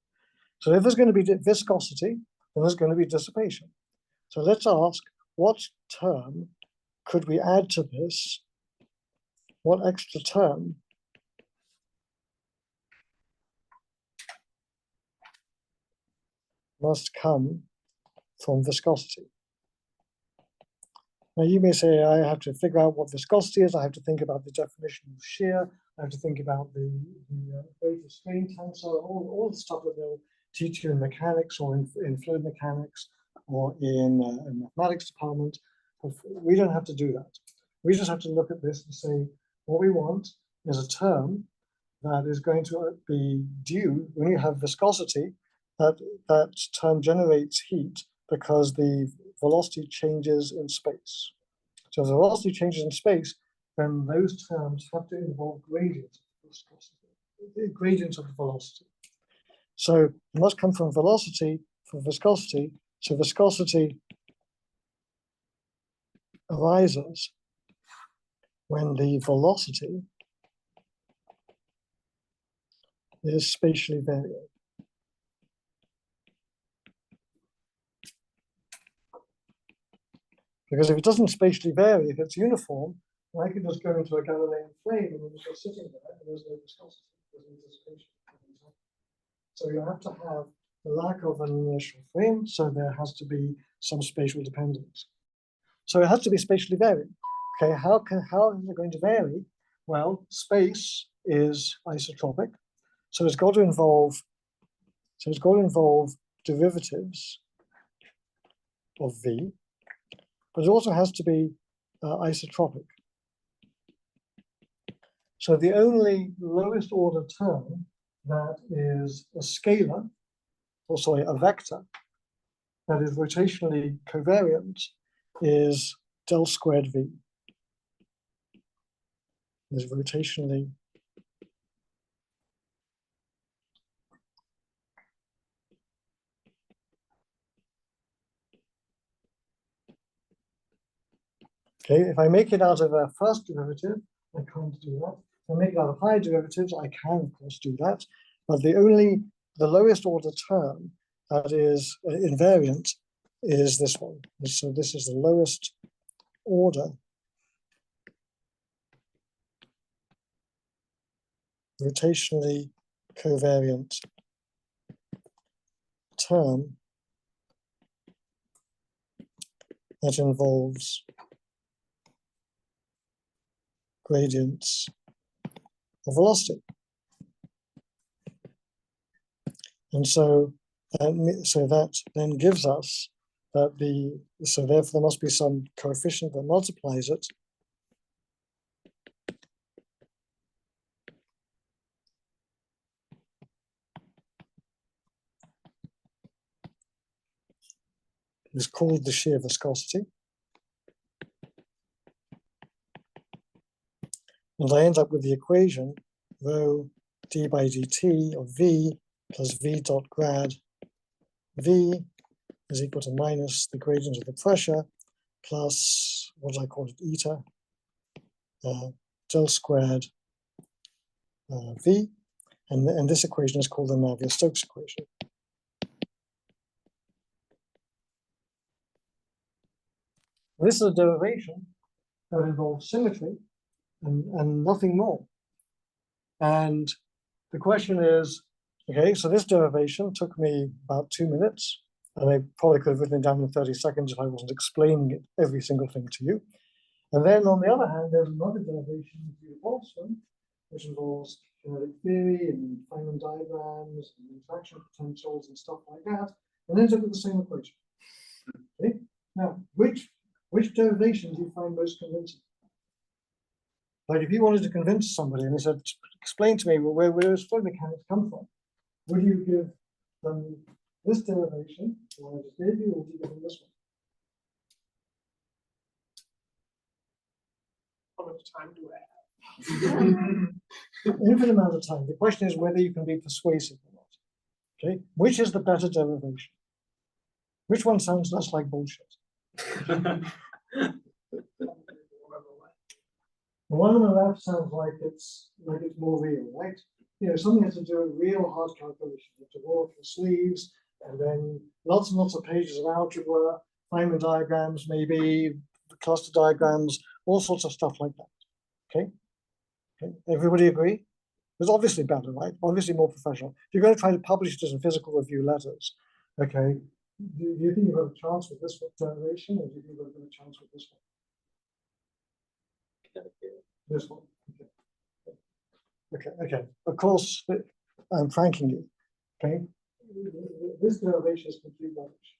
So if there's going to be viscosity, then there's going to be dissipation. So let's ask, what term could we add to this? What extra term must come from viscosity? Now you may say, I have to figure out what viscosity is, I have to think about the definition of shear, I have to think about the rate of strain tensor, all the stuff that they'll teach you in mechanics or in fluid mechanics or in mathematics department. We don't have to do that. We just have to look at this and say, what we want is a term that is going to be due when you have viscosity, that term generates heat because the velocity changes in space. So if the velocity changes in space, then those terms have to involve gradients of viscosity, gradients of the velocity. So it must come from velocity, from viscosity. So viscosity arises when the velocity is spatially varying. Because if it doesn't spatially vary, if it's uniform, I could just go into a Galilean flame and it's just sitting there and there's no viscosity, there's no dissipation. So you have to have the lack of an inertial frame, so there has to be some spatial dependence. So it has to be spatially varying. Okay, how is it going to vary? Well, space is isotropic, so it's got to involve derivatives of v, but it also has to be isotropic. So the only lowest order term that is a scalar, or sorry, a vector, that is rotationally covariant is del squared v. Is rotationally okay. If I make it out of a first derivative, I can't do that. If I make it out of higher derivatives, I can of course do that. But the lowest order term that is invariant is this one. So this is the lowest order rotationally covariant term that involves gradients of velocity. And so that then gives us that so therefore there must be some coefficient that multiplies it. Is called the shear viscosity. And I end up with the equation rho d by dt of v plus v dot grad v is equal to minus the gradient of the pressure plus, what do I call it, eta, del squared v. And this equation is called the Navier-Stokes equation. This is a derivation that involves symmetry and nothing more. And the question is, okay, so this derivation took me about 2 minutes, and I probably could have written it down in 30 seconds if I wasn't explaining it, every single thing to you. And then on the other hand, there's another derivation that involves them, which involves kinetic theory and Feynman diagrams and interaction potentials and stuff like that, and ends up with the same equation. Okay? Now, which derivation do you find most convincing? Like if you wanted to convince somebody and they said, explain to me where does fluid mechanics come from? Would you give them this derivation, or I just gave you, or would you give them this one? How much time do I have? Infinite amount of time. The question is whether you can be persuasive or not. Okay, which is the better derivation? Which one sounds less like bullshit? The one on the left sounds like it's more real, right? You know, something has to do with real hard calculation. You have to roll up your sleeves, and then lots and lots of pages of algebra, Feynman diagrams, maybe cluster diagrams, all sorts of stuff like that. Okay, okay. Everybody agree? It's obviously better, right? Obviously more professional. If you're going to try to publish this in physical review letters, okay, do you think you've got a chance with this derivation, or do you think you've got a chance with this one? This one. Okay. Of course, I'm pranking you. Okay. This derivation is complete rubbish.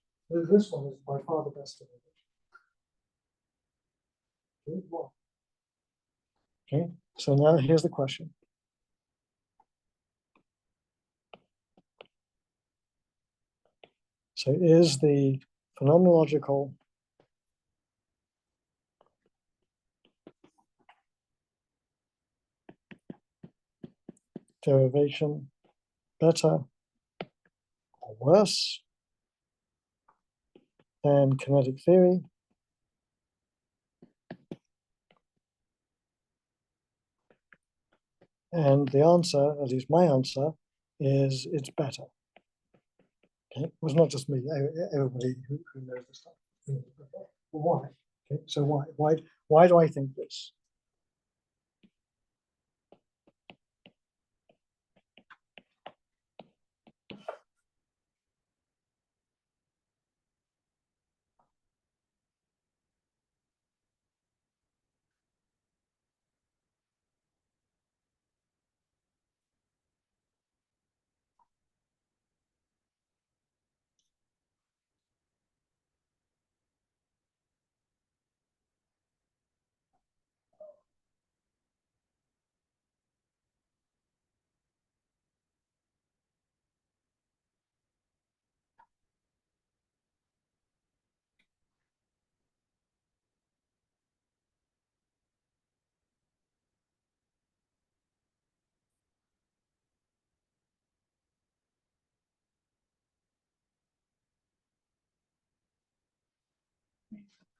This one is by far the best derivation. Okay. So now here's the question. So is the phenomenological derivation better or worse than kinetic theory. And the answer, at least my answer, is it's better. Okay, well, it's not just me, everybody who knows this stuff. Well, why? Okay, so why do I think this?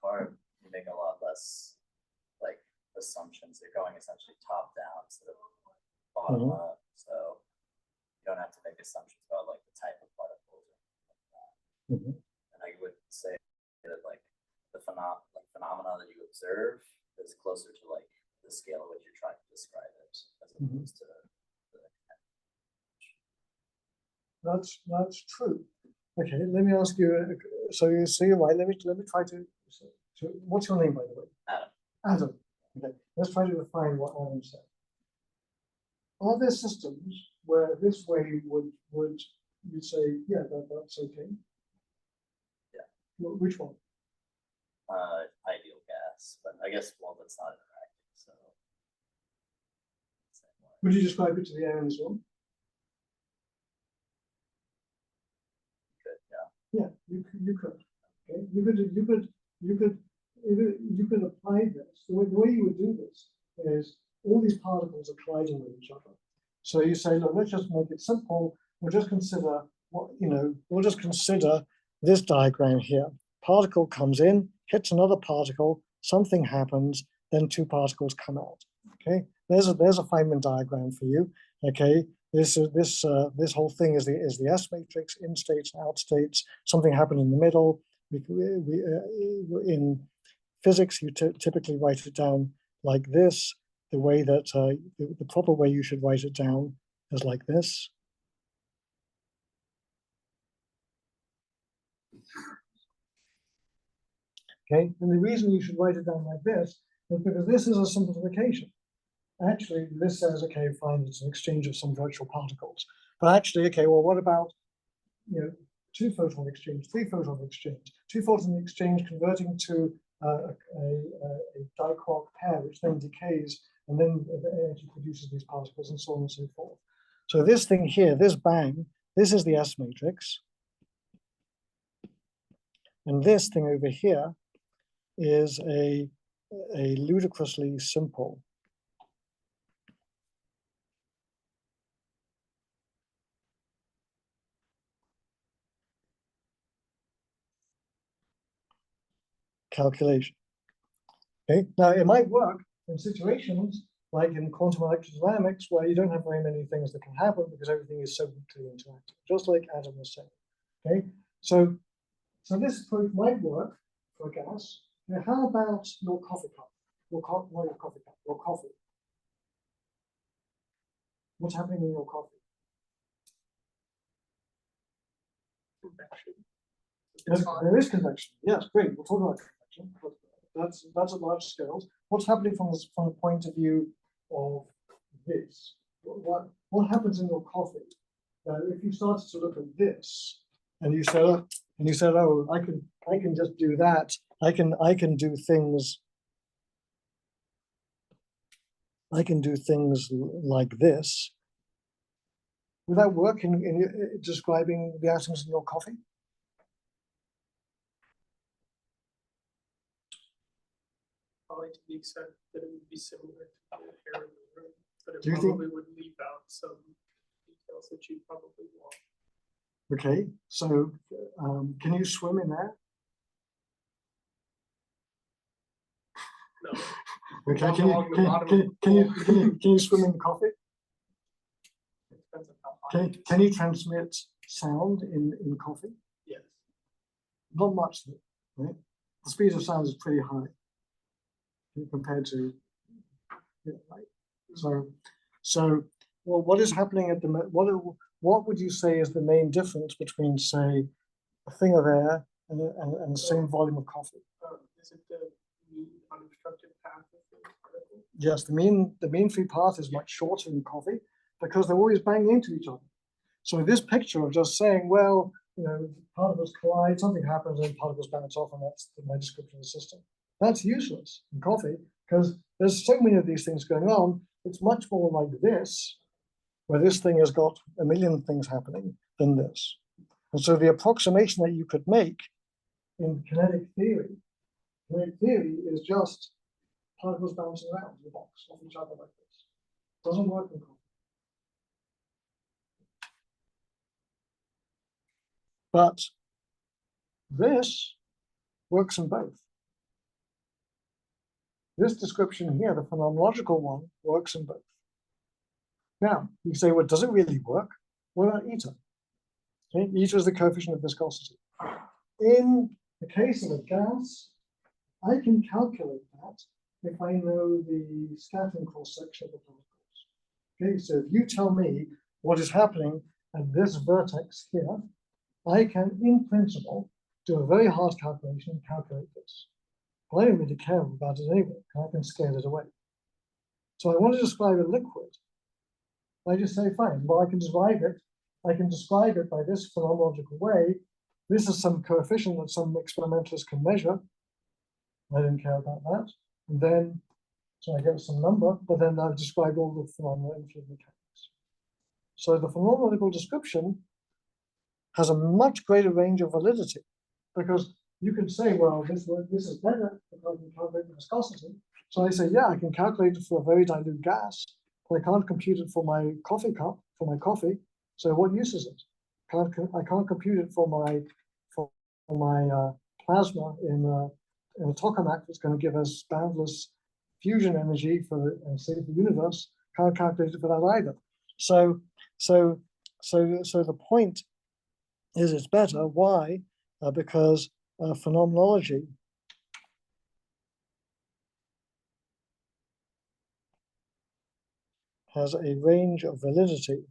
Or you make a lot less like assumptions. They're going essentially top down instead of bottom up. So you don't have to make assumptions about like the type of particles or anything like that. And I would say that like the phenomena that you observe is closer to like the scale at which you're trying to describe it as opposed to the That's true. Okay, let me ask you. So you're right. Let me try to. So what's your name, by the way? Adam. Adam. Okay. Let's try to define what Adam said. Are there systems where this way would you say, yeah, that's okay? Yeah. Which one? Ideal gas, but I guess that's not interacting. So Would you describe it to the air as well? Yeah, you could. Okay, you could apply this. The way you would do this is all these particles are colliding with each other. So you say, look, let's just make it simple. We'll just consider we'll just consider this diagram here. Particle comes in, hits another particle, something happens, then two particles come out. Okay, there's a Feynman diagram for you. Okay. This whole thing is the S matrix, in states, out states. Something happened in the middle. In physics, you typically write it down like this. The way that the proper way you should write it down is like this. Okay, and the reason you should write it down like this is because this is a simplification. Actually, this says, okay, fine, it's an exchange of some virtual particles. But actually, okay, well, what about, two photon exchange, three photon exchange, two photon exchange converting to a diquark pair, which then decays, and then the energy produces these particles, and so on and so forth. So this thing here, this bang, this is the S matrix. And this thing over here is a ludicrously simple calculation. Okay, now it might work in situations like in quantum electrodynamics where you don't have very many things that can happen because everything is so weakly interactive, just like Adam was saying. Okay, so this approach might work for a gas. Now, how about your coffee cup? Your coffee. What's happening in your coffee? Convection. There is convection. Yes, great. We'll talk about convection. That's at large scales. What's happening from the point of view of this? What happens in your coffee? If you started to look at this and you said, oh, I can just do that. I can do things. I can do things like this. Would that work in describing the atoms in your coffee? Probably to the extent that it would be similar to the air in the room, but it Do you probably would leave out some details that you probably want. Okay, so can you swim in there? No. Okay, Walk can you, along the can, bottom can, of the can you, pool. can you swim in the coffee? It depends on how hot it is. Can you transmit sound in coffee? Yes. Not much, right? The speed of sound is pretty high compared to, yeah, right? So, well, what is happening at the what would you say is the main difference between, say, a thing of air and the same volume of coffee? Is it the mean unobstructed path of the particle? Yes, the mean free path is much shorter in coffee because they're always banging into each other. So this picture of just saying, well, particles collide, something happens, and particles bounce off, and that's my description of the system. That's useless in coffee because there's so many of these things going on. It's much more like this, where this thing has got a million things happening than this. And so the approximation that you could make in kinetic theory is just particles bouncing around the box off each other like this. Doesn't work in coffee. But this works in both. This description here, the phenomenological one, works in both. Now, you say, well, does it really work? What about eta? Okay, eta is the coefficient of viscosity. In the case of a gas, I can calculate that if I know the scattering cross-section of the particles. Okay, so if you tell me what is happening at this vertex here, I can, in principle, do a very hard calculation and calculate this. But I don't really care about it anyway, I can scale it away. So I want to describe a liquid. I just say, fine, well, I can describe it by this phenomenological way. This is some coefficient that some experimentalists can measure. I don't care about that. And then, so I get some number, but then I've described all the phenomena in fluid mechanics. So the phenomenological description has a much greater range of validity because you can say, well, this is better because I can calculate the viscosity. So I say, yeah, I can calculate it for a very dilute gas, but I can't compute it for my coffee cup, for my coffee. So what use is it? I can't compute it for my plasma in a tokamak that's going to give us boundless fusion energy for save the universe. Can't calculate it for that either. So the point is it's better. Why? Because phenomenology has a range of validity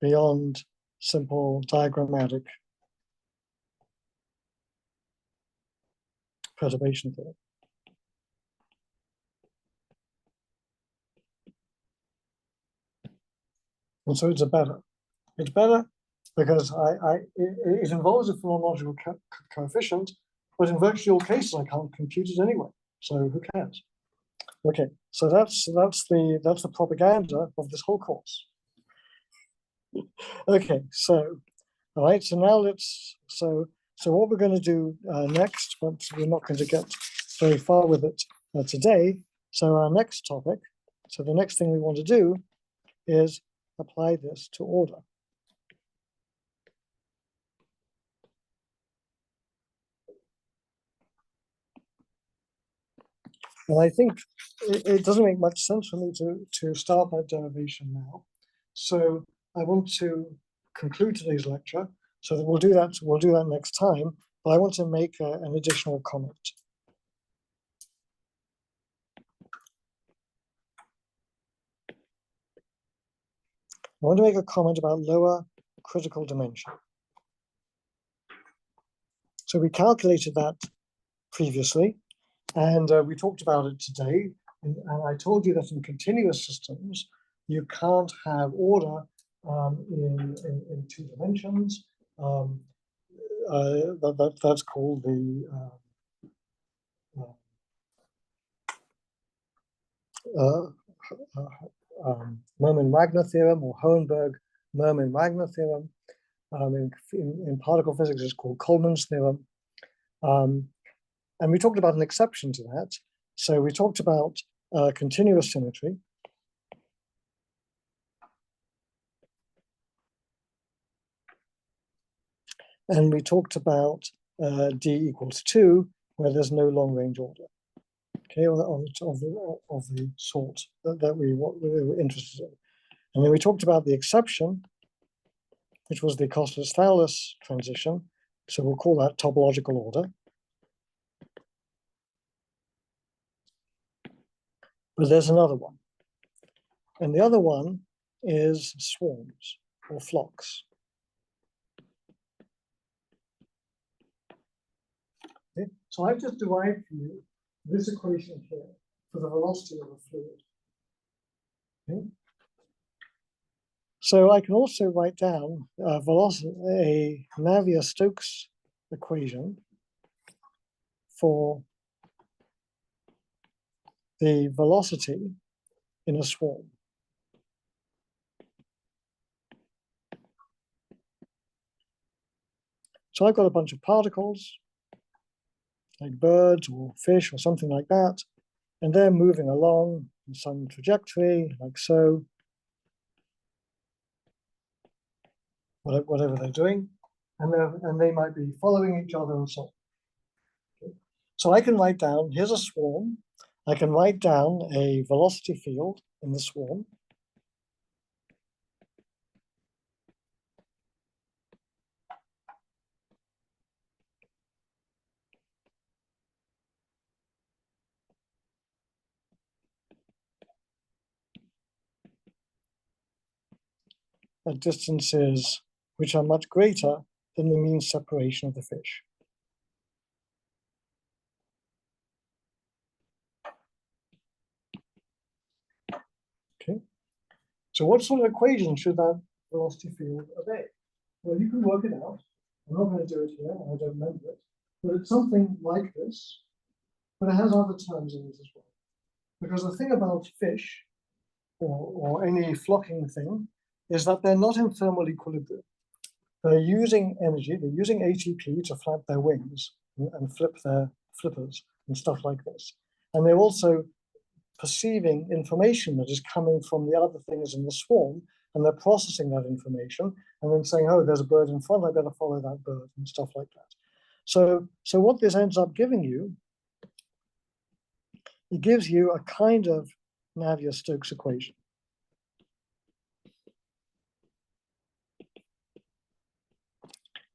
beyond simple diagrammatic perturbation theory. And so it's better. It's better because it involves a phenomenological coefficient, but in virtually all cases I can't compute it anyway. So who cares? Okay, so that's the propaganda of this whole course. Okay, so all right, so now so what we're going to do next, but we're not going to get very far with it today. So our next topic, so the next thing we want to do is apply this to order. And I think it doesn't make much sense for me to start that derivation now. So I want to conclude today's lecture, so that we'll do that next time, but I want to make an additional comment. I want to make a comment about lower critical dimension. So we calculated that previously, and we talked about it today. And I told you that in continuous systems, you can't have order in 2 dimensions. That's called the Mermin-Wagner theorem, or Hohenberg-Mermin-Wagner theorem. In particle physics, it's called Coleman's theorem. And we talked about an exception to that. So we talked about continuous symmetry. And we talked about D equals 2, where there's no long range order. Okay, of the sort that we were interested in. And then we talked about the exception, which was the Costas-Thales transition. So we'll call that topological order. But there's another one. And the other one is swarms or flocks. Okay? So I've just derived for you this equation here for the velocity of a fluid. Okay? So I can also write down a Navier-Stokes equation for the velocity in a swarm. So I've got a bunch of particles, like birds or fish or something like that, and they're moving along in some trajectory, like so, whatever they're doing, and they might be following each other and so on. Okay. So I can write down, here's a swarm, I can write down a velocity field in the swarm. At distances which are much greater than the mean separation of the fish. Okay, so what sort of equation should that velocity field obey? Well, you can work it out. I'm not going to do it here, I don't remember it, but it's something like this, but it has other terms in it as well. Because the thing about fish, or any flocking thing, is that they're not in thermal equilibrium. They're using energy, they're using ATP to flap their wings and flip their flippers and stuff like this. And they're also perceiving information that is coming from the other things in the swarm, and they're processing that information and then saying, oh, there's a bird in front, I better follow that bird and stuff like that. So what this ends up giving you, it gives you a kind of Navier-Stokes equation.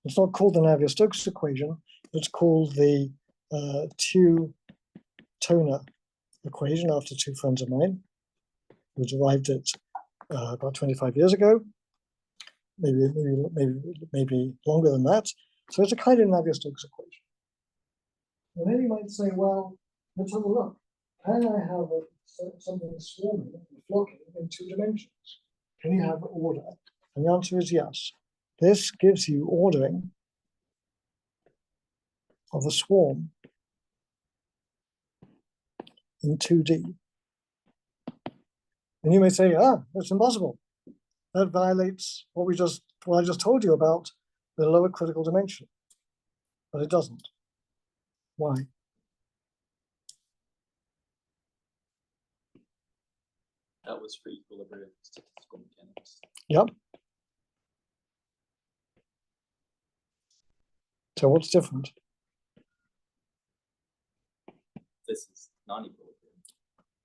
It's not called the Navier-Stokes equation, it's called the Toner equation after two friends of mine who derived it about 25 years ago, maybe longer than that. So it's a kind of Navier-Stokes equation. And then you might say, well, let's have a look. Can I have something swarming and flocking in 2 dimensions? Can you have order? And the answer is yes. This gives you ordering of a swarm in 2D. And you may say, that's impossible. That violates what I just told you about the lower critical dimension. But it doesn't. Why? That was for equilibrium statistical mechanics. Yep. So what's different? This is non-equilibrium.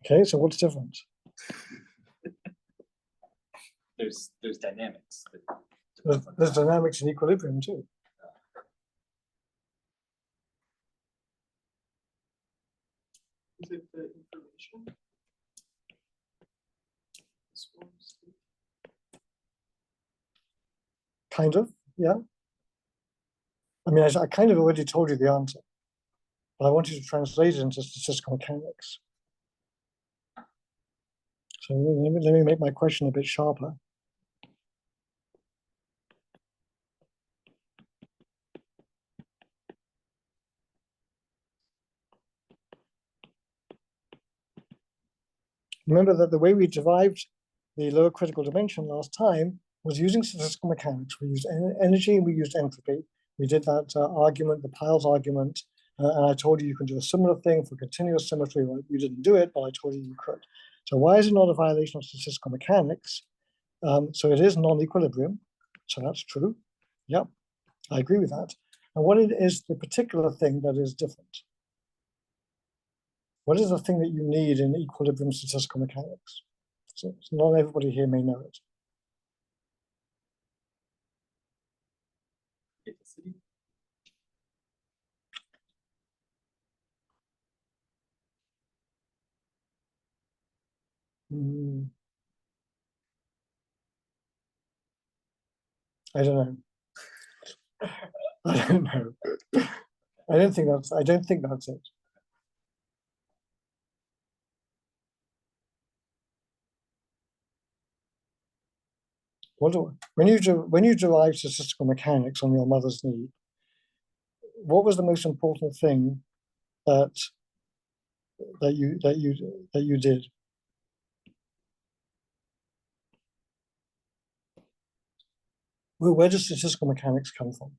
Okay, so what's different? There's dynamics. There's dynamics in equilibrium too. Is it the information? Kind of, yeah. I mean, I kind of already told you the answer, but I want you to translate it into statistical mechanics. So let me make my question a bit sharper. Remember that the way we derived the lower critical dimension last time was using statistical mechanics. We used energy and we used entropy. We did that argument, the piles argument, And I told you you can do a similar thing for continuous symmetry. Well, you didn't do it, but I told you could. So why is it not a violation of statistical mechanics? So it is non-equilibrium. So that's true. Yep, I agree with that. And what it is the particular thing that is different? What is the thing that you need in equilibrium statistical mechanics? So not everybody here may know it. Atomicity. I don't know. I don't know. I don't think that's it. When you derived statistical mechanics on your mother's knee, what was the most important thing that you did? Well, where does statistical mechanics come from?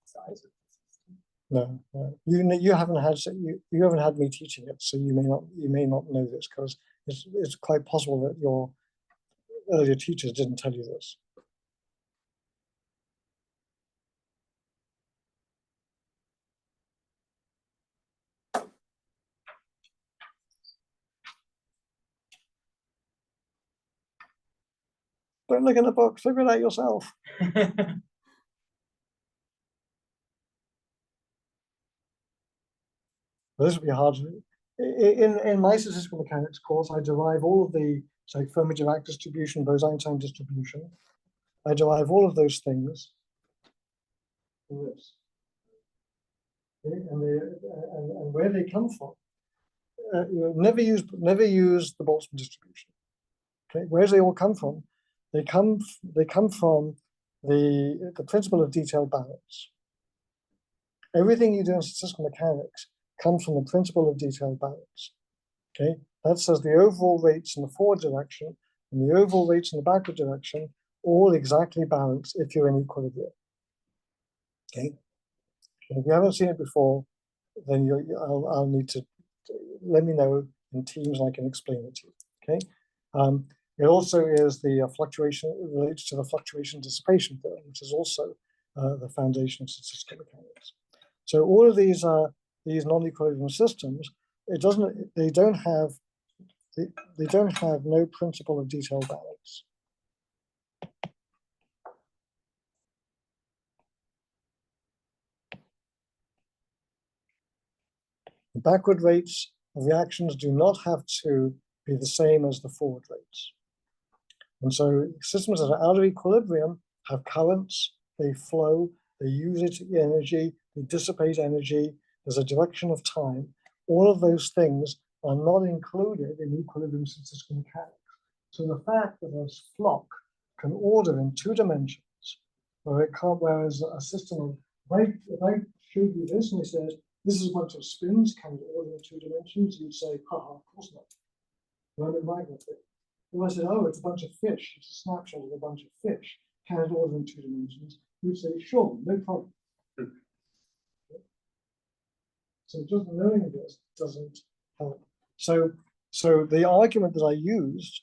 Size of the system. No. You haven't had me teaching it, so you may not know this, because it's quite possible that your earlier teachers didn't tell you this. Don't look in the book, figure it out yourself. This would be hard. In my statistical mechanics course, I derive all of the, say, Fermi-Dirac distribution, Bose-Einstein distribution. I derive all of those things from this. Okay? And where they come from, never use the Boltzmann distribution. Okay, where do they all come from? They come from the principle of detailed balance. Everything you do in statistical mechanics comes from the principle of detailed balance. Okay, that says the overall rates in the forward direction and the overall rates in the backward direction all exactly balance if you're in equilibrium. Okay, if you haven't seen it before, then I'll need to let me know in Teams and I can explain it to you. Okay, it also is the fluctuation, it relates to the fluctuation dissipation theorem, which is also the foundation of statistical mechanics. So all of these non-equilibrium systems, they don't have no principle of detailed balance. The backward rates of reactions do not have to be the same as the forward rates. And so systems that are out of equilibrium have currents, they flow, they use energy, they dissipate energy, there's a direction of time. All of those things are not included in equilibrium statistical mechanics. So the fact that a flock can order in 2 dimensions, where it can't, whereas a system of, if I showed you this and it says, this is a bunch of spins, can it order in 2 dimensions? You'd say, haha, of course not. Roman magnetic. If I said, oh, it's a bunch of fish, it's a snapshot of a bunch of fish, can it order in 2 dimensions? You'd say, sure, no problem. So just knowing this doesn't help. So the argument that I used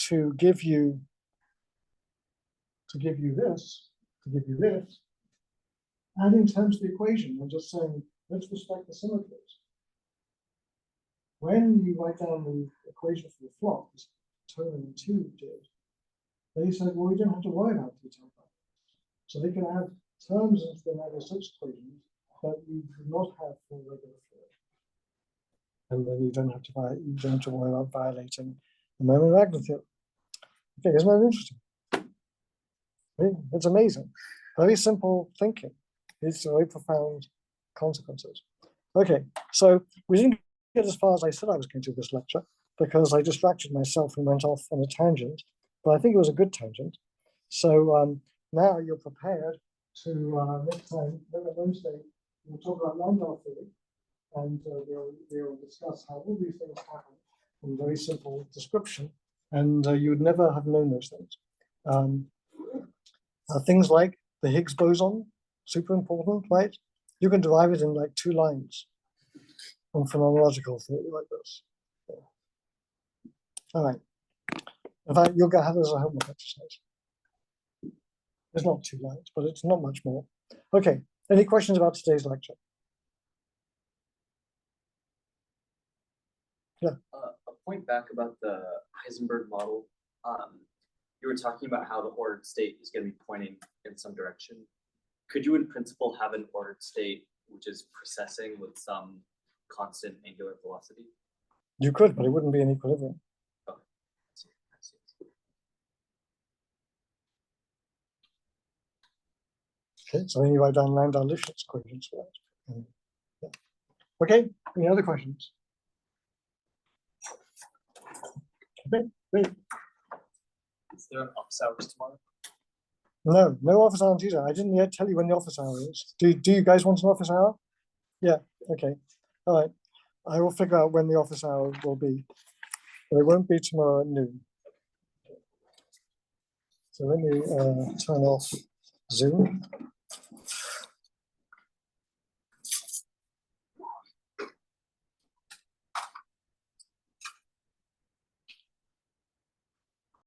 to give you this, adding terms to the equation, I'm just saying, let's respect the symmetries. When you write down the equation for the flocks, Turner and Tube did, they said, well, we don't have to worry about detailed balance. So they can add terms into the Navier-Stokes equations that you do not have for regular fluid. And then you don't have to worry about violating the moment magnet theorem. Okay, isn't that interesting? It's amazing. Very simple thinking. It's very profound consequences. Okay, so we didn't get as far as I said I was going to this lecture because I distracted myself and went off on a tangent, but I think it was a good tangent. So now you're prepared to, next time, Wednesday, we'll talk about Landau theory, and we'll discuss how all these things happen in very simple description, and you would never have known those things. Things like the Higgs boson, super important, right? You can derive it in like 2 lines from phenomenological theory like this. Yeah. All right. In fact, you'll have this as a homework exercise. It's not 2 lines, but it's not much more. Okay. Any questions about today's lecture? A point back about the Heisenberg model. You were talking about how the ordered state is going to be pointing in some direction. Could you, in principle, have an ordered state which is precessing with some constant angular velocity? You could, but it wouldn't be in equilibrium. Okay. I see. Okay, so then you write down Landau-Lifshitz equations for that. Yeah. Okay, any other questions? Okay, great. Is there an office hours tomorrow? No office hour on Tuesday. I didn't yet tell you when the office hour is. Do you guys want an office hour? Yeah, okay. All right. I will figure out when the office hour will be. But it won't be tomorrow at noon. So let me turn off Zoom.